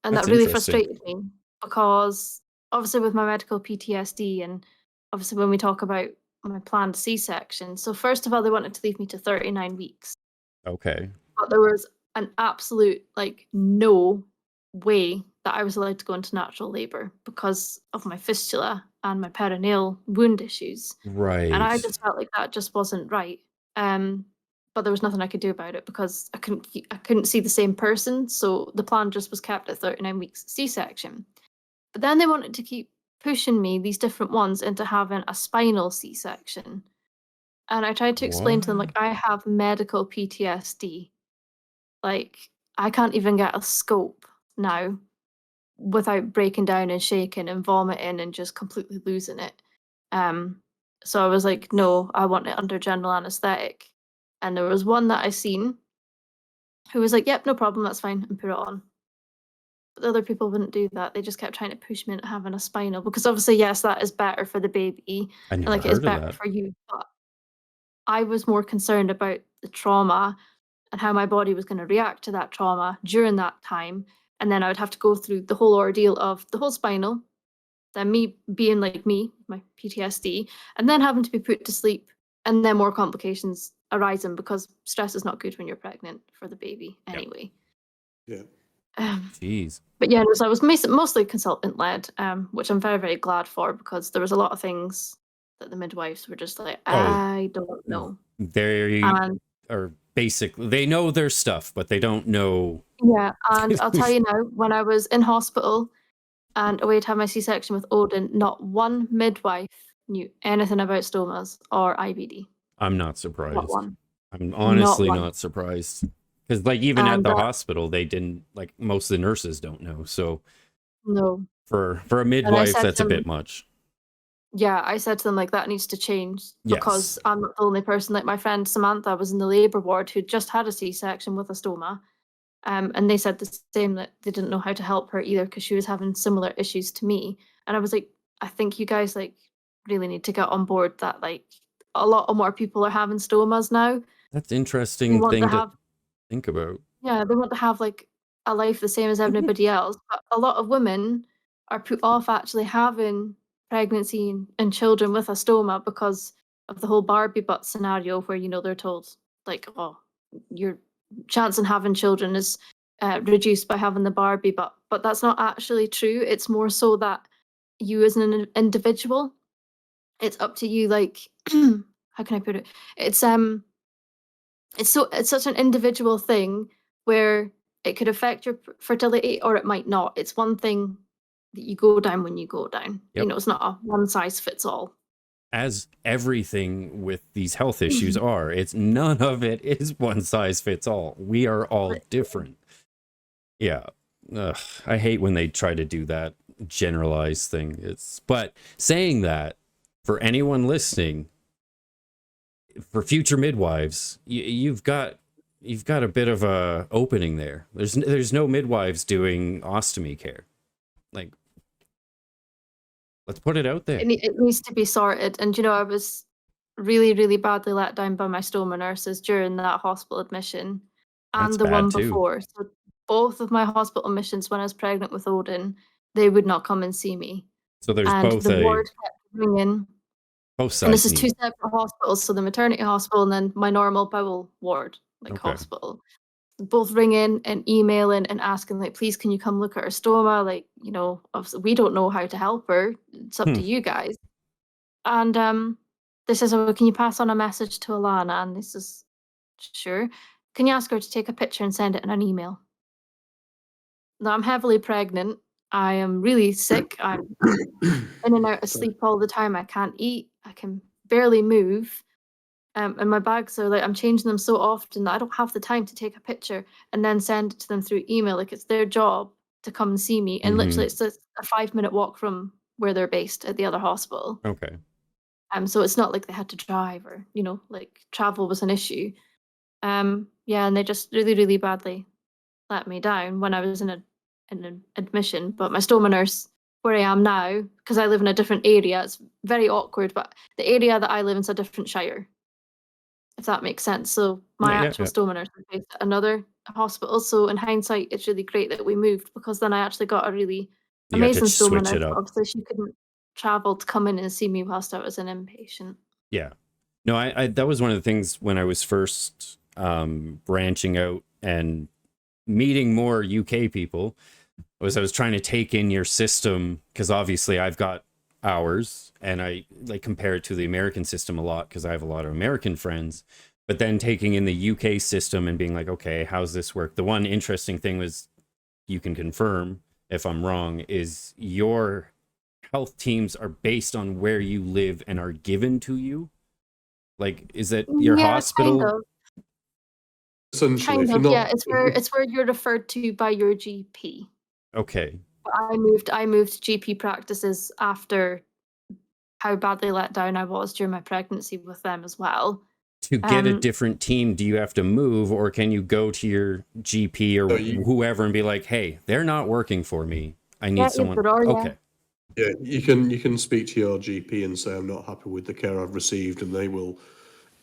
D: And
C: That's
D: that really
C: interesting.
D: frustrated me because obviously with my medical PTSD and obviously when we talk about my planned C-section. So first of all, they wanted to leave me to 39 weeks.
C: Okay.
D: But there was an absolute like no way that I was allowed to go into natural labor because of my fistula and my perineal wound issues.
C: Right.
D: And I just felt like that just wasn't right. But there was nothing I could do about it because I couldn't see the same person. So the plan just was kept at 39 weeks C-section. But then they wanted to keep pushing me, these different ones, into having a spinal C-section. And I tried to explain to them, like,
C: What?
D: I have medical PTSD. Like, I can't even get a scope now without breaking down and shaking and vomiting and just completely losing it. Um, so I was like, no, I want it under general anesthetic. And there was one that I seen who was like, yep, no problem, that's fine, and put it on. But the other people wouldn't do that. They just kept trying to push me into having a spinal because obviously, yes, that is better for the baby
C: I
D: and
C: never
D: like it is
C: heard of
D: better
C: that.
D: for you. But I was more concerned about the trauma and how my body was going to react to that trauma during that time. And then I would have to go through the whole ordeal of the whole spinal, then me being like me, my PTSD, and then having to be put to sleep, and then more complications arising because stress is not good when you're pregnant for the baby
C: Yep.
D: anyway.
B: Yeah.
C: Jeez.
D: But yeah, so I was mostly consultant led, which I'm very, very glad for because there was a lot of things that the midwives were just like,
C: Oh,
D: I don't know.
C: they
D: And
C: are basically, they know their stuff, but they don't know.
D: yeah, and I'll tell you now, when I was in hospital and away to have my C-section with Odin, not one midwife knew anything about stomas or IBD.
C: I'm not
D: Not
C: surprised.
D: one.
C: I'm
D: Not
C: honestly
D: one.
C: not surprised. Because, like, even at
D: And
C: the hospital, they didn't, like, most of the nurses don't know. So
D: no.
C: for a
D: And I
C: midwife,
D: said
C: that's
D: to
C: a
D: them,
C: bit much.
D: yeah, I said to them, like, that needs to change because
C: Yes.
D: I'm not the only person. Like, my friend Samantha was in the labour ward who just had a C-section with a stoma. And they said the same, that they didn't know how to help her either because she was having similar issues to me. And I was like, I think you guys, like, really need to get on board that, like, a lot of more people are having stomas now.
C: That's
D: They
C: interesting
D: want to
C: thing to
D: have
C: think about.
D: Yeah, they want to have, like, a life the same as everybody else, but a lot of women are put off actually having pregnancy and children with a stoma because of the whole Barbie butt scenario where, they're told, like, "Oh, your chance in having children is, reduced by having the Barbie butt," but that's not actually true. It's more so that you as an individual, it's up to you, like how can I put it? It's, it's such an individual thing where it could affect your fertility or it might not. It's one thing that you go down when you go down.
C: Yep.
D: It's not a one size fits all.
C: As everything with these health issues are, it's none of it is one size fits all. We are all different. Yeah. Ugh, I hate when they try to do that generalized thing. But saying that, for anyone listening, for future midwives, you've got a bit of a opening there. There's no midwives doing ostomy care. Like, let's put it out there.
D: It needs to be sorted. And I was really, really badly let down by my stoma nurses during that hospital admission
C: That's
D: and the
C: bad
D: one
C: too.
D: before. So both of my hospital admissions when I was pregnant with Odin, they would not come and see me.
C: So there's
D: And
C: both
D: the ward kept ringing.
C: both
D: And this
C: sides
D: is two
C: need.
D: separate hospitals, so the maternity hospital and then my normal bowel ward, like,
C: Okay.
D: hospital. Both ringing and emailing and asking, like, please, can you come look at her stoma? Like, obviously we don't know how to help her. It's up to you guys. And they says, oh, can you pass on a message to Alannah? And this is sure. Can you ask her to take a picture and send it in an email? Now I'm heavily pregnant. I am really sick. I'm in and out of sleep all the time. I can't eat. I can barely move. And my bags are like, I'm changing them so often that I don't have the time to take a picture and then send it to them through email. Like, it's their job to come and see me. And literally, it's just a 5-minute walk from where they're based at the other hospital.
C: Okay.
D: So it's not like they had to drive or, like, travel was an issue. Yeah, and they just really, really badly let me down when I was in an admission. But my stoma nurse, where I am now, because I live in a different area, it's very awkward, but the area that I live in is a different shire, if that makes sense. So my actual stoma nurse is based at another hospital. So in hindsight, it's really great that we moved because then I actually got a really
C: You got to
D: amazing stoma
C: switch
D: nurse.
C: it up.
D: Obviously, she couldn't travel to come in and see me whilst I was an inpatient.
C: Yeah. No, I that was one of the things when I was first branching out and meeting more UK people, was I was trying to take in your system, because obviously I've got ours and I like compare it to the American system a lot because I have a lot of American friends, but then taking in the UK system and being like, okay, how's this work? The one interesting thing was, you can confirm if I'm wrong, is your health teams are based on where you live and are given to you? Like, is it your
D: Yeah,
C: hospital?
B: Essentially,
D: kind
B: if you're
D: of. Yeah,
B: not,
D: it's where you're referred to by your GP.
C: Okay.
D: But I moved GP practices after how badly let down I was during my pregnancy with them as well.
C: To get a different team, do you have to move, or can you go to your GP or
B: No, you-
C: whoever and be like, hey, they're not working for me. I need
D: Yeah,
C: someone.
D: either or, yeah.
C: Okay.
B: yeah, you can speak to your GP and say I'm not happy with the care I've received, and they will,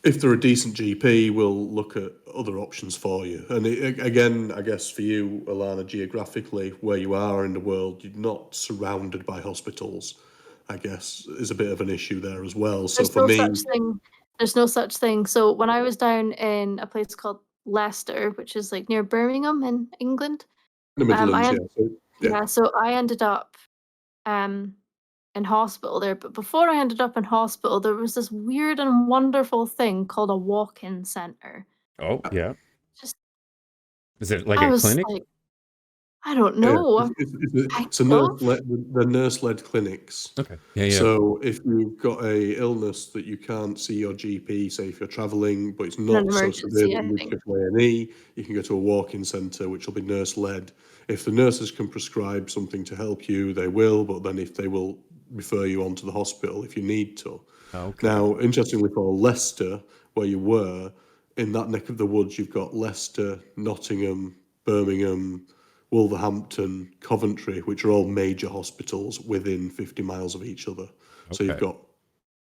B: if they're a decent GP, will look at other options for you. And again, I guess for you, Alannah, geographically, where you are in the world, you're not surrounded by hospitals. I guess is a bit of an issue there as well. So
D: There's
B: for
D: no
B: me,
D: such thing. There's no such thing. So when I was down in a place called Leicester, which is like near Birmingham in England,
B: in the Midlands,
D: I
B: yeah, so, yeah,
D: yeah, so I ended up um in hospital there. But before I ended up in hospital, there was this weird and wonderful thing called a walk-in center.
C: Oh, yeah.
D: Just
C: Is it like
D: I
C: a
D: was
C: clinic?
D: like, I don't
B: yeah.
D: know. I
B: It's a
D: love.
B: they're nurse-led clinics.
C: Okay. Yeah, yeah.
B: So if you've got a illness that you can't see your GP, say if you're travelling, but it's
D: In an
B: not so severe
D: emergency,
B: that
D: I
B: you need
D: think.
B: to go to A&E, you can go to a walk-in centre, which will be nurse-led. If the nurses can prescribe something to help you, they will, but then if they will refer you on to the hospital if you need to.
C: Okay.
B: Now, interestingly for Leicester, where you were, in that neck of the woods, you've got Leicester, Nottingham, Birmingham, Wolverhampton, Coventry, which are all major hospitals within 50 miles of each other. So you've
C: Okay.
B: got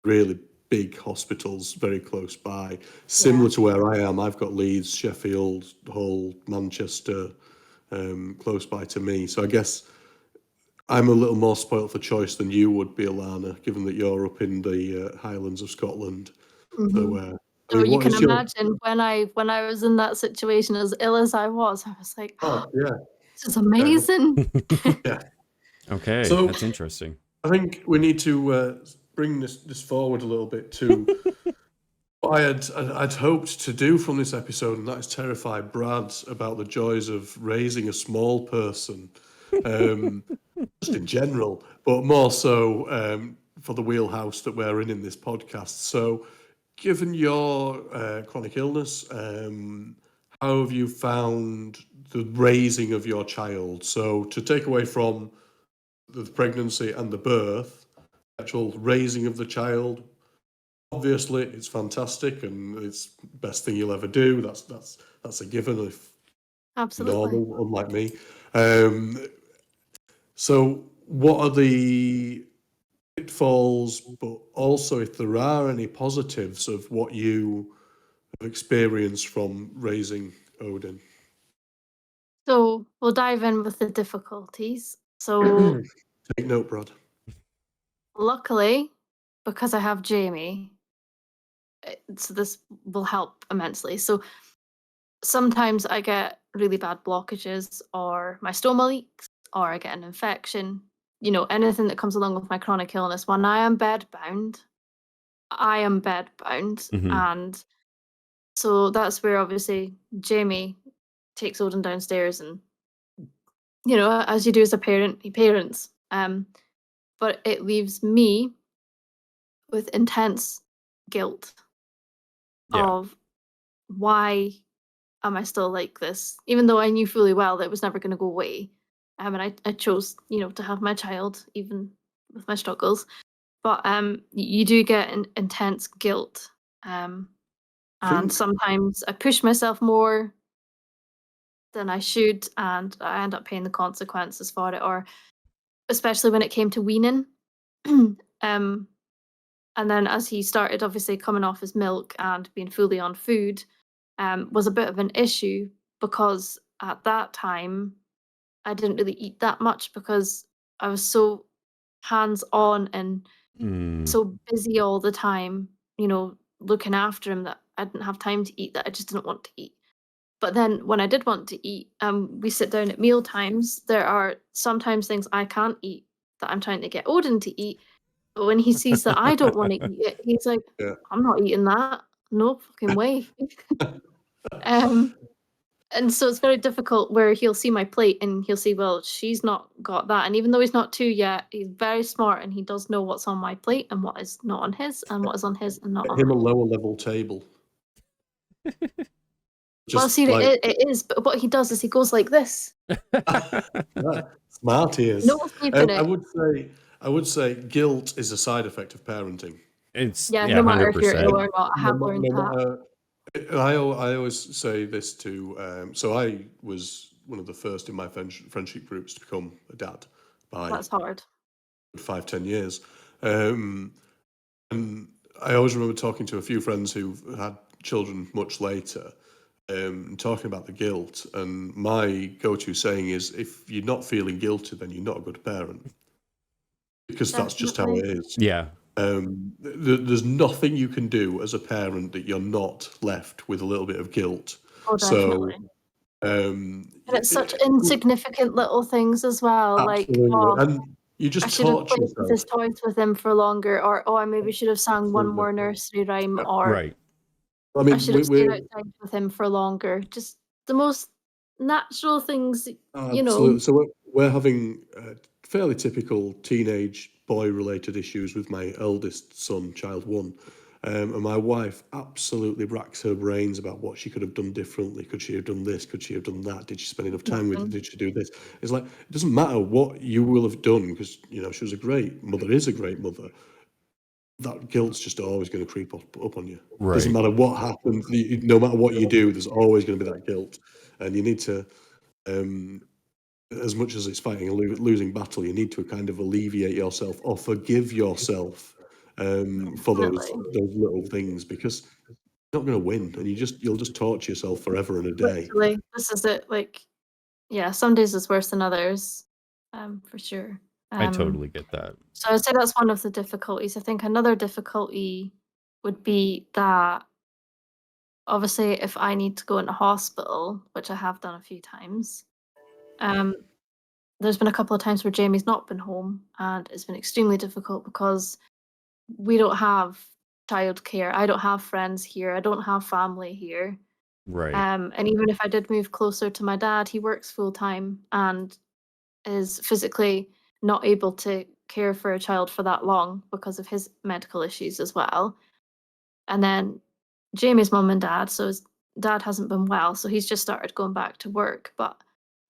B: really big hospitals very close by. Similar to where I am, I've got Leeds, Sheffield, Hull, Manchester, close by to me. So I guess I'm a little more spoilt for choice than you would be, Alannah, given that you're up in the Highlands of Scotland. So,
D: Mhm.
B: I
D: So
B: mean,
D: you
B: what
D: can
B: is your?
D: imagine when I was in that situation, as ill as I was like,
B: Oh, yeah,
D: this is amazing.
B: yeah.
C: Okay,
B: So
C: that's interesting.
B: I think we need to bring this forward a little bit to what I'd hoped to do from this episode, and that is terrify Brad about the joys of raising a small person, just in general, but more so for the wheelhouse that we're in this podcast. So, given your chronic illness, how have you found the raising of your child? So, to take away from the pregnancy and the birth, actual raising of the child. Obviously, it's fantastic and it's best thing you'll ever do. That's a given if
D: Absolutely.
B: normal, unlike me. So, what are the pitfalls, but also if there are any positives of what you have experienced from raising Odin?
D: So we'll dive in with the difficulties. So
B: Take note, Brad.
D: luckily, because I have Jamie, so this will help immensely. So sometimes I get really bad blockages, or my stoma leaks, or I get an infection. Anything that comes along with my chronic illness. When I am bedbound, I am bedbound,
C: Hmm.
D: and so that's where obviously Jamie takes Odin downstairs, and as you do as a parent, he parents. But it leaves me with intense guilt
C: Yeah.
D: of why am I still like this, even though I knew fully well that it was never going to go away. And I chose, to have my child, even with my struggles. But you do get intense guilt,
B: I
D: and
B: think
D: sometimes I push myself more than I should, and I end up paying the consequences for it. Or especially when it came to weaning, um, and then as he started obviously coming off his milk and being fully on food, was a bit of an issue because at that time I didn't really eat that much because I was so hands on and
C: Mm.
D: so busy all the time, looking after him, that I didn't have time to eat, that I just didn't want to eat. But then when I did want to eat, we sit down at meal times. There are sometimes things I can't eat that I'm trying to get Odin to eat. But when he sees that I don't want to eat it, he's like,
B: yeah.
D: I'm not eating that. No fucking way. um, And so it's very difficult where he'll see my plate and he'll see, well, she's not got that. And even though he's not 2 yet, he's very smart and he does know what's on my plate and what is not on his and what is on his and not
B: Get
D: on
B: him a
D: mine.
B: lower level table.
D: Well,
B: Just
D: see,
B: like
D: it is, but what he does is he goes like this.
B: smart he is.
D: No sleeping
B: I
D: it.
B: would say guilt is a side effect of parenting.
C: It's
D: Yeah,
C: yeah,
D: no matter if you're
C: 100%.
D: ill or not, I have learned that.
B: matter, I always say this to. So I was one of the first in my friendship groups to become a dad by
D: That's hard.
B: 5-10 years, and I always remember talking to a few friends who've had children much later, talking about the guilt. And my go-to saying is, if you're not feeling guilty, then you're not a good parent, because that's just how it is.
C: Yeah.
B: There's nothing you can do as a parent that you're not left with a little bit of guilt.
D: Oh,
B: So,
D: definitely. And it's such
B: it-
D: insignificant little things as well. Like,
B: absolutely,
D: oh,
B: and you
D: I
B: just
D: should have
B: torture
D: played with his
B: yourself.
D: toys with him for longer, or oh, I maybe should have sung one
B: Absolutely.
D: more nursery rhyme, or
C: Right.
B: I
D: I
B: mean,
D: should have stayed outside with him for longer. Just the most natural things, you know.
B: absolutely. So we're having fairly typical teenage boy-related issues with my eldest son, child one, and my wife absolutely racks her brains about what she could have done differently. Could she have done this? Could she have done that? Did she spend enough time with it? Did she do this? It's like it doesn't matter what you will have done, because she was a great mother, is a great mother. That guilt's just always going to creep up on you. Doesn't
C: Right.
B: matter what happens, no matter what you do, there's always going to be that guilt, and you need to. As much as it's fighting a losing battle, you need to kind of alleviate yourself or forgive yourself for those
D: Definitely.
B: little things, because you're not going to win, and you'll just torture yourself forever and a day.
D: Literally, this is it. Like, yeah, some days is worse than others, for sure.
C: I totally get that.
D: So I'd say that's one of the difficulties. I think another difficulty would be that obviously if I need to go into hospital, which I have done a few times, um, there's been a couple of times where Jamie's not been home, and it's been extremely difficult because we don't have childcare. I don't have friends here. I don't have family here.
C: Right.
D: And even if I did move closer to my dad, he works full time and is physically not able to care for a child for that long because of his medical issues as well. And then Jamie's mum and dad, so his dad hasn't been well, so he's just started going back to work. But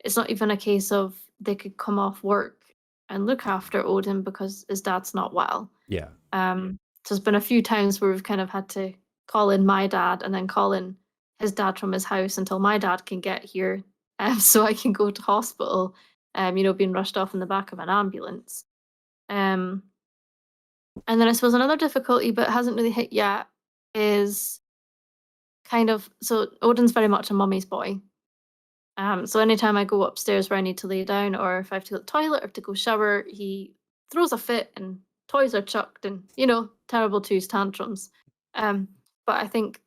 D: it's not even a case of they could come off work and look after Odin because his dad's not well.
C: Yeah.
D: So there's been a few times where we've kind of had to call in my dad and then call in his dad from his house until my dad can get here, so I can go to hospital, being rushed off in the back of an ambulance. Um, and then I suppose another difficulty, but hasn't really hit yet, is kind of so Odin's very much a mummy's boy. So anytime I go upstairs where I need to lay down, or if I have to go to the toilet or to go shower, he throws a fit and toys are chucked and terrible twos tantrums. Um, but I think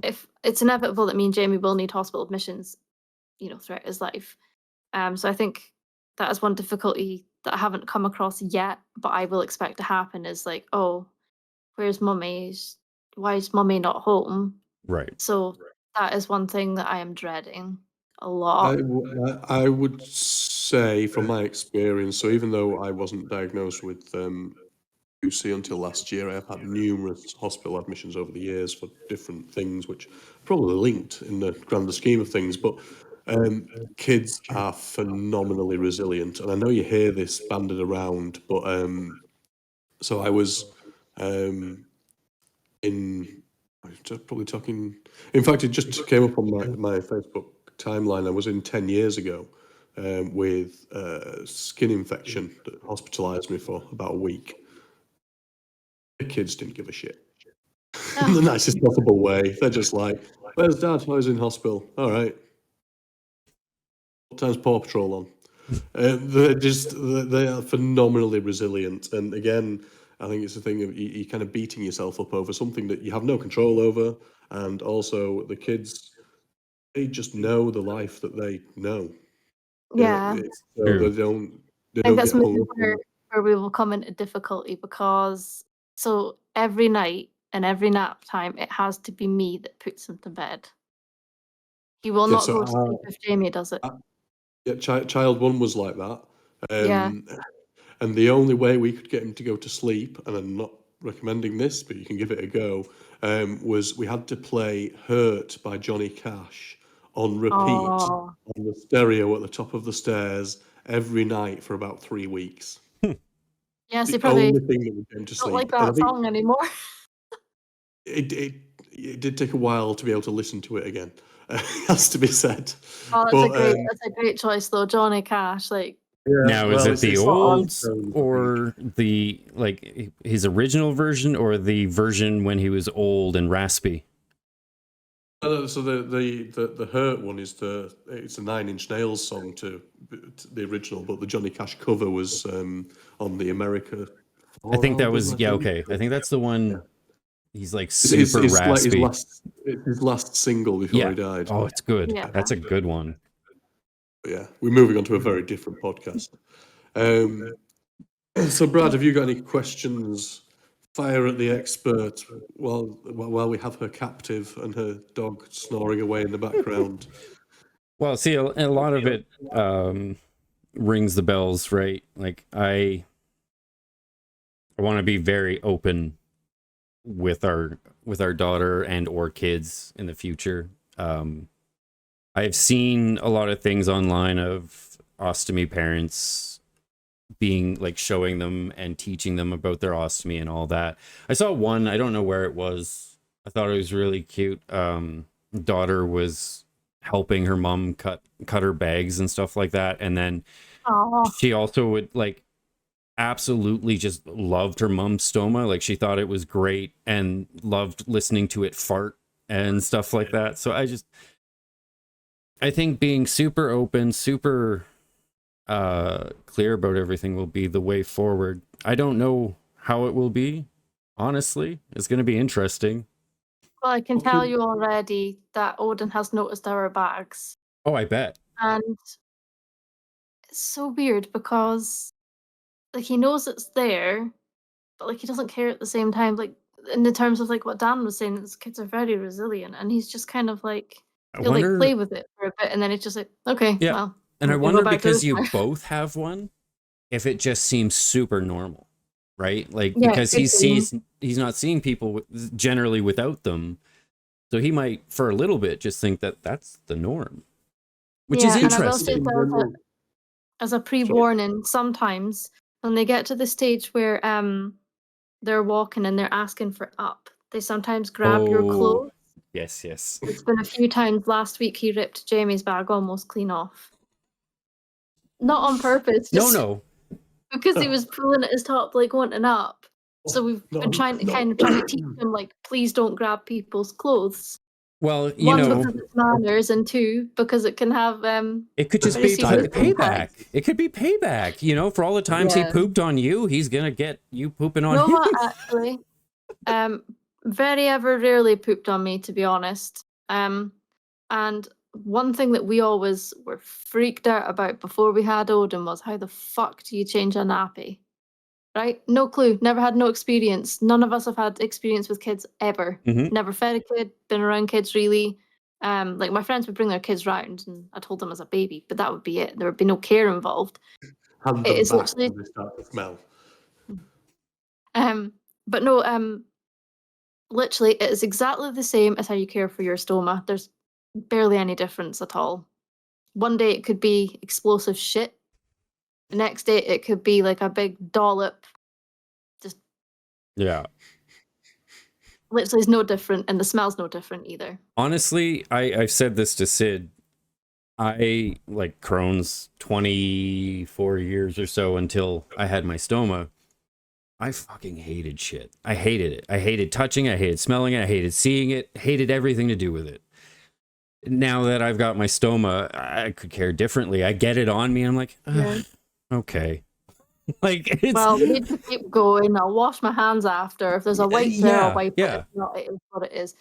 D: if it's inevitable that me and Jamie will need hospital admissions, throughout his life. So I think that is one difficulty that I haven't come across yet, but I will expect to happen is like, oh, where's mummy? Why is mummy not home?
C: Right.
D: So that is one thing that I am dreading a
B: I,
D: lot.
B: I would say from my experience, so even though I wasn't diagnosed with UC until last year, I have had numerous hospital admissions over the years for different things, which are probably linked in the grander scheme of things. But kids are phenomenally resilient, and I know you hear this banded around, but so I was in probably talking. In fact, it just came up on my Facebook timeline. I was in 10 years ago with skin infection that hospitalised me for about a week. The kids didn't give a shit. In the nicest possible way. They're just like, "Where's Dad? I was in hospital. All right. What time's Paw Patrol on?" They are phenomenally resilient. And again, I think it's a thing of you kind of beating yourself up over something that you have no control over, and also the kids, they just know the life that they know.
D: Yeah,
B: So
C: True.
B: they
D: I think
B: don't
D: that's
B: get
D: maybe
B: hung up on.
D: where we will come into difficulty because so every night and every nap time it has to be me that puts him to bed. He will
B: Yeah,
D: not
B: so
D: go to sleep if Jamie does it.
B: yeah, child one was like that.
D: Yeah.
B: And the only way we could get him to go to sleep, and I'm not recommending this, but you can give it a go, was we had to play "Hurt" by Johnny Cash on repeat
D: Oh.
B: on the stereo at the top of the stairs every night for about 3 weeks.
D: Yes,
B: The
D: he probably
B: only thing that would get him to
D: don't like
B: sleep. And I
D: that
B: think
D: song anymore.
B: it did take a while to be able to listen to it again. Has to be said.
D: Oh,
B: But
D: that's a great choice though, Johnny Cash. Like,
B: yeah,
C: Now, is
B: well,
C: it the
B: it's
C: olds
B: tones, I think.
C: or the like his original version or the version when he was old and raspy?
B: So the Hurt one is it's a Nine Inch Nails song to the original, but the Johnny Cash cover was on the America.
C: I think that
B: album,
C: was
B: I
C: yeah,
B: think.
C: okay. I think that's the one.
B: Yeah.
C: He's like
B: It's
C: super
B: like
C: raspy.
B: his last single before
C: Yeah.
B: he died.
C: Oh, it's good.
D: Yeah.
C: That's a good one.
B: Yeah, we're moving on to a very different podcast. So, Brad, have you got any questions? Fire at the expert while we have her captive and her dog snoring away in the background.
C: Well, see, a lot of it rings the bells, right? Like I want to be very open with our daughter and or kids in the future. I've seen a lot of things online of ostomy parents being like showing them and teaching them about their ostomy and all that. I saw one, I don't know where it was. I thought it was really cute. Daughter was helping her mom cut her bags and stuff like that, and then she also would like absolutely just loved her mom's stoma. Like she thought it was great and loved listening to it fart and stuff like that. So I think being super open, super clear about everything will be the way forward. I don't know how it will be, honestly. It's going to be interesting.
D: Well, I can tell you already that Odin has noticed our bags.
C: Oh, I bet.
D: And it's so weird because like he knows it's there, but like he doesn't care at the same time. Like in the terms of like what Dan was saying, his kids are very resilient, and he's just kind of like he'll like play with it for a bit, and then it's just like, okay,
C: yeah.
D: well.
C: And I
D: we'll
C: wonder,
D: go back to
C: because
D: this
C: you
D: now.
C: both have one, if it just seems super normal, right? Like
D: Yeah,
C: because
D: it could be.
C: he's not seeing people generally without them, so he might for a little bit just think that that's the norm, which is
D: Yeah, and I will say
C: interesting.
D: that as a pre-warning, sometimes when they get to the stage where they're walking and they're asking for up, they sometimes grab your clothes.
C: Yes.
D: It's been a few times. Last week he ripped Jamie's bag almost clean off. Not on purpose. Just
C: No.
D: because he was pulling at his top, like wanting up. So we've been trying to teach him, like, please don't grab people's clothes.
C: Well, you
D: One,
C: know,
D: because it's manners, and two, because it can have
C: it could just
D: very
C: be
D: serious
C: payback.
D: impacts.
C: It could be payback. You know, for all the times he
D: Yeah.
C: pooped on you, he's gonna get you pooping on
D: No,
C: him.
D: what, actually, very ever rarely pooped on me, to be honest. And one thing that we always were freaked out about before we had Odin was how the fuck do you change a nappy? Right? No clue. Never had no experience. None of us have had experience with kids ever.
C: Mhm.
D: Never fed a kid, been around kids really. Like my friends would bring their kids round and I told them as a baby, but that would be it. There would be no care involved.
B: Hand
D: It
B: them
D: is
B: back
D: literally
B: when they start to smell.
D: but no, literally it is exactly the same as how you care for your stoma. There's barely any difference at all. One day it could be explosive shit. The next day it could be like a big dollop. Just
C: Yeah.
D: literally is no different, and the smell's no different either.
C: Honestly, I've said this to Sid. I like Crohn's 24 years or so until I had my stoma. I fucking hated shit. I hated it. I hated touching it. I hated smelling it. I hated seeing it. Hated everything to do with it. Now that I've got my stoma, I could care differently. I get it on me. And I'm like,
D: Yeah.
C: okay. Like it's
D: Well, we need to keep going. I'll wash my hands after. If there's a wipe there, I'll wipe it.
C: yeah.
D: If not, it is what it is.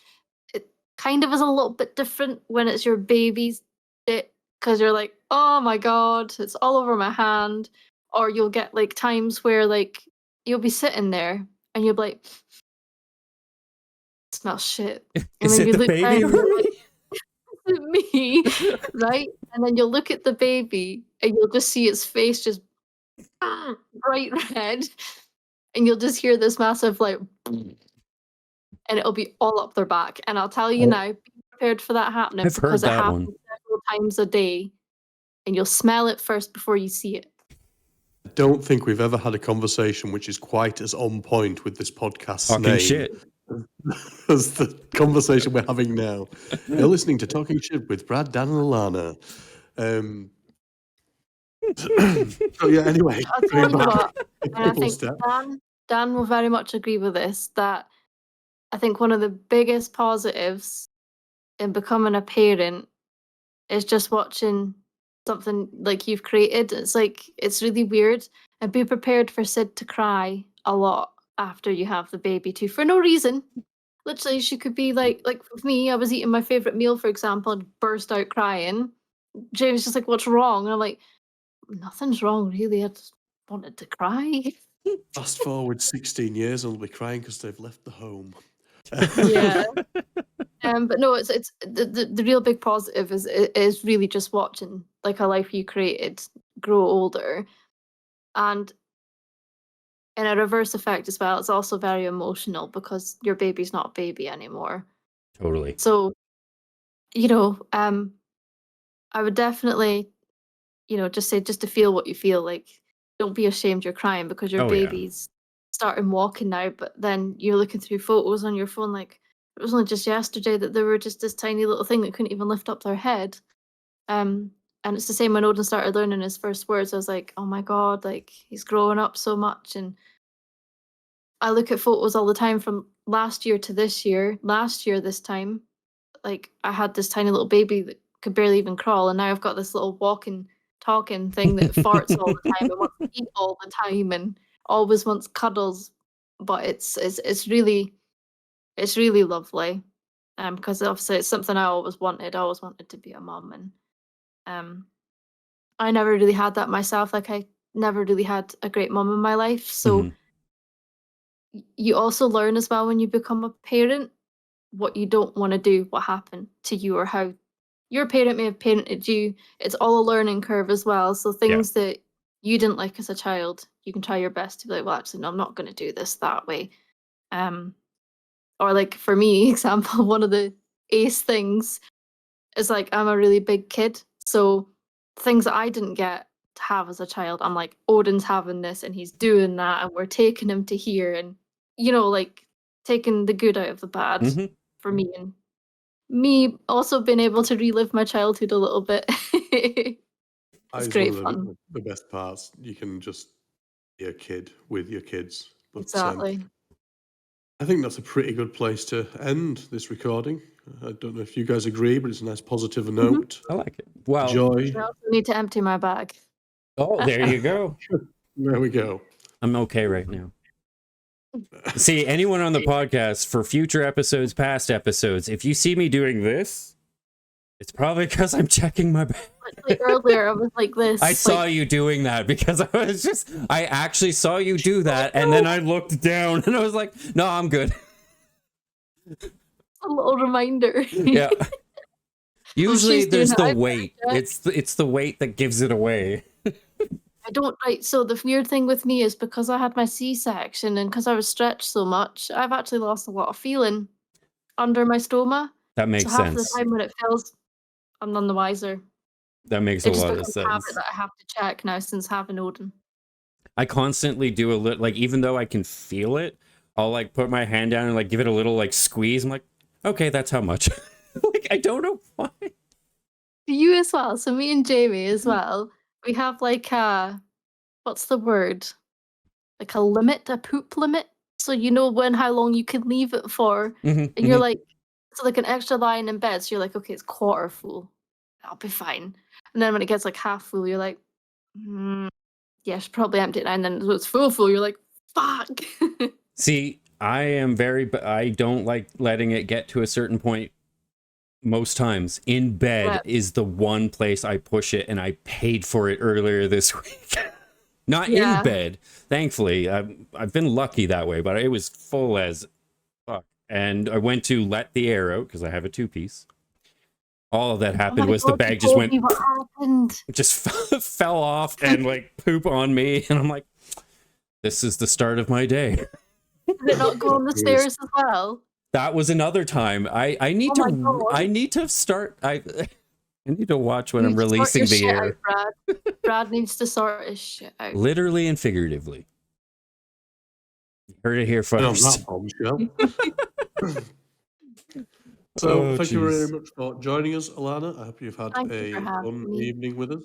D: It kind of is a little bit different when it's your baby's shit, because you're like, oh my god, it's all over my hand. Or you'll get like times where like you'll be sitting there and you'll be like, smells shit. And
C: Is
D: then
C: it
D: you
C: the
D: look down
C: baby
D: and
C: or
D: you're
C: me?
D: like, at me, right? And then you'll look at the baby and you'll just see its face just bright red, and you'll just hear this massive like, and it'll be all up their back. And I'll tell you
C: Oh.
D: now, be prepared for that happening
C: I've heard
D: because it
C: that
D: happens
C: one.
D: several times a day, and you'll smell it first before you see it.
B: I don't think we've ever had a conversation which is quite as on point with this podcast's
C: Talking
B: name
C: shit.
B: as the conversation we're having now. You're listening to Talking Shit with Brad, Dan, and Alannah. So yeah, anyway.
D: I'll tell you what, and I
B: People
D: think
B: step.
D: Dan will very much agree with this, that I think one of the biggest positives in becoming a parent is just watching something like you've created. It's like, it's really weird. And be prepared for Sid to cry a lot after you have the baby too, for no reason. Literally, she could be like with me, I was eating my favorite meal, for example, and burst out crying. James just like, what's wrong? And I'm like, nothing's wrong, really. I just wanted to cry.
B: Fast forward 16 years and they'll be crying because they've left the home.
D: Yeah. But no, it's the real big positive is really just watching like a life you created grow older, and in a reverse effect as well, it's also very emotional because your baby's not a baby anymore.
C: Totally.
D: So, I would definitely, just say, just to feel what you feel. Like, don't be ashamed you're crying because your
C: Oh, yeah.
D: baby's starting walking now, but then you're looking through photos on your phone like, it was only just yesterday that they were just this tiny little thing that couldn't even lift up their head. And it's the same when Odin started learning his first words. I was like, oh my God, like he's growing up so much. And I look at photos all the time from last year to this year. Last year, this time, like I had this tiny little baby that could barely even crawl, and now I've got this little walking, talking thing that farts all the time and wants to eat all the time and always wants cuddles. But it's really lovely, because obviously it's something I always wanted. I always wanted to be a mum, and I never really had that myself. Like I never really had a great mum in my life, so.
C: Mhm.
D: You also learn as well when you become a parent what you don't want to do, what happened to you, or how your parent may have parented you. It's all a learning curve as well. So things that you didn't like as a child, you can try your best to be like, well, actually, no, I'm not going to do this that way. Or like for me, example, one of the ace things is like I'm a really big kid, so things that I didn't get to have as a child, I'm like, Odin's having this and he's doing that, and we're taking him to here, and like taking the good out of the bad
C: Mhm.
D: for me, and me also being able to relive my childhood a little bit.
B: That
D: It's
B: is
D: great
B: one of
D: fun.
B: the best parts. You can just be a kid with your kids. But
D: Exactly.
B: I think that's a pretty good place to end this recording. I don't know if you guys agree, but it's a nice positive note.
C: I like it. Well,
B: Joy.
D: I also need to empty my bag.
C: oh, there you go.
B: There we go.
C: I'm okay right now. See, anyone on the podcast for future episodes, past episodes, if you see me doing this, it's probably because I'm checking my bag.
D: Like earlier, I was like this.
C: I saw you doing that because I actually saw you do that, and then I looked down and I was like, no, I'm good.
D: A little reminder.
C: Yeah. Usually
D: she's doing
C: there's
D: it,
C: the
D: I've
C: weight.
D: done it.
C: It's the weight that gives it away.
D: I don't right. So the weird thing with me is because I had my C-section and because I was stretched so much, I've actually lost a lot of feeling under my stoma.
C: That makes
D: So half of the
C: sense.
D: time when it fills, I'm none the wiser.
C: That makes
D: It
C: a
D: just
C: lot of
D: becomes a habit
C: sense.
D: that I have to check now since having Odin.
C: I constantly do a little, like, even though I can feel it, I'll like put my hand down and like give it a little like squeeze. I'm like, okay, that's how much. Like, I don't know why.
D: You as well. So me and Jamie as well. We have like what's the word? Like a limit, a poop limit. So you know how long you can leave it for.
C: Mhm,
D: And you're
C: mhm.
D: like, so like an extra line in bed. So you're like, okay, it's quarter full. I'll be fine. And then when it gets like half full, you're like, yeah, I should probably empty it now. And then when it's full, you're like, fuck.
C: See, I don't like letting it get to a certain point. Most times in bed
D: Yeah.
C: is the one place I push it, and I paid for it earlier this week. Not
D: Yeah.
C: in bed, thankfully. I've been lucky that way, but it was full as fuck. And I went to let the air out because I have a 2-piece. all of that
D: Oh
C: happened
D: my
C: was the
D: God, you
C: bag just
D: told
C: went,
D: me what happened.
C: just fell off and like poop on me. And I'm like, this is the start of my day.
D: Did it not go on the stairs as well?
C: That was another time. I need
D: Oh my
C: to
D: God.
C: I need to start I need to watch when
D: You
C: I'm
D: need to sort
C: releasing
D: your
C: the
D: shit
C: air.
D: out, Brad. Brad needs to sort his shit out.
C: Literally and figuratively. You heard it here
B: And on
C: first.
B: that bombshell. So,
C: Oh,
B: thank you very
C: jeez.
B: much for joining us, Alannah. I hope you've had
D: Thank you
B: a
D: for having
B: fun
D: me.
B: evening with us.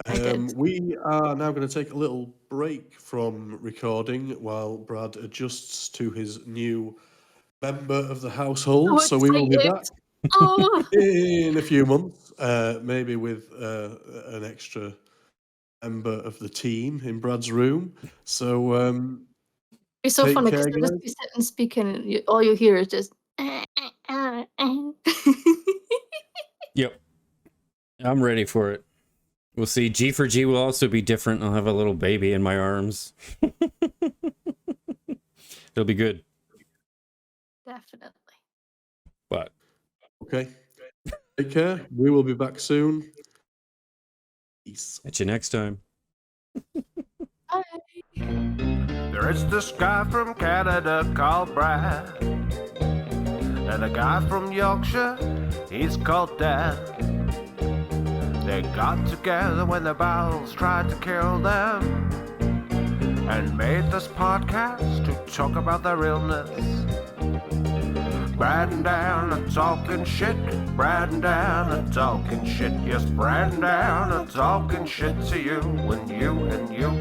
D: I did.
B: We are now going to take a little break from recording while Brad adjusts to his new member of the household.
D: So
B: So, we will be
D: excited.
B: back
D: Oh,
B: in a few months, maybe with an extra member of the team in Brad's room. So,
D: it's so
B: take
D: funny because
B: care,
D: you'll just
B: guys.
D: be sitting speaking and all you hear is just.
C: Yep. I'm ready for it. We'll see. G for G will also be different. I'll have a little baby in my arms. It'll be good.
D: Definitely.
C: But
B: Okay. Take care. We will be back soon. Peace.
C: catch you next time.
D: Bye.
A: There is this guy from Canada called Brad, and a guy from Yorkshire, he's called Dan. They got together when the battles tried to kill them, and made this podcast to talk about their illness. Brad and Dan are talking shit. Brad and Dan are talking shit. Yes, Brad and Dan are talking shit to you and you and you.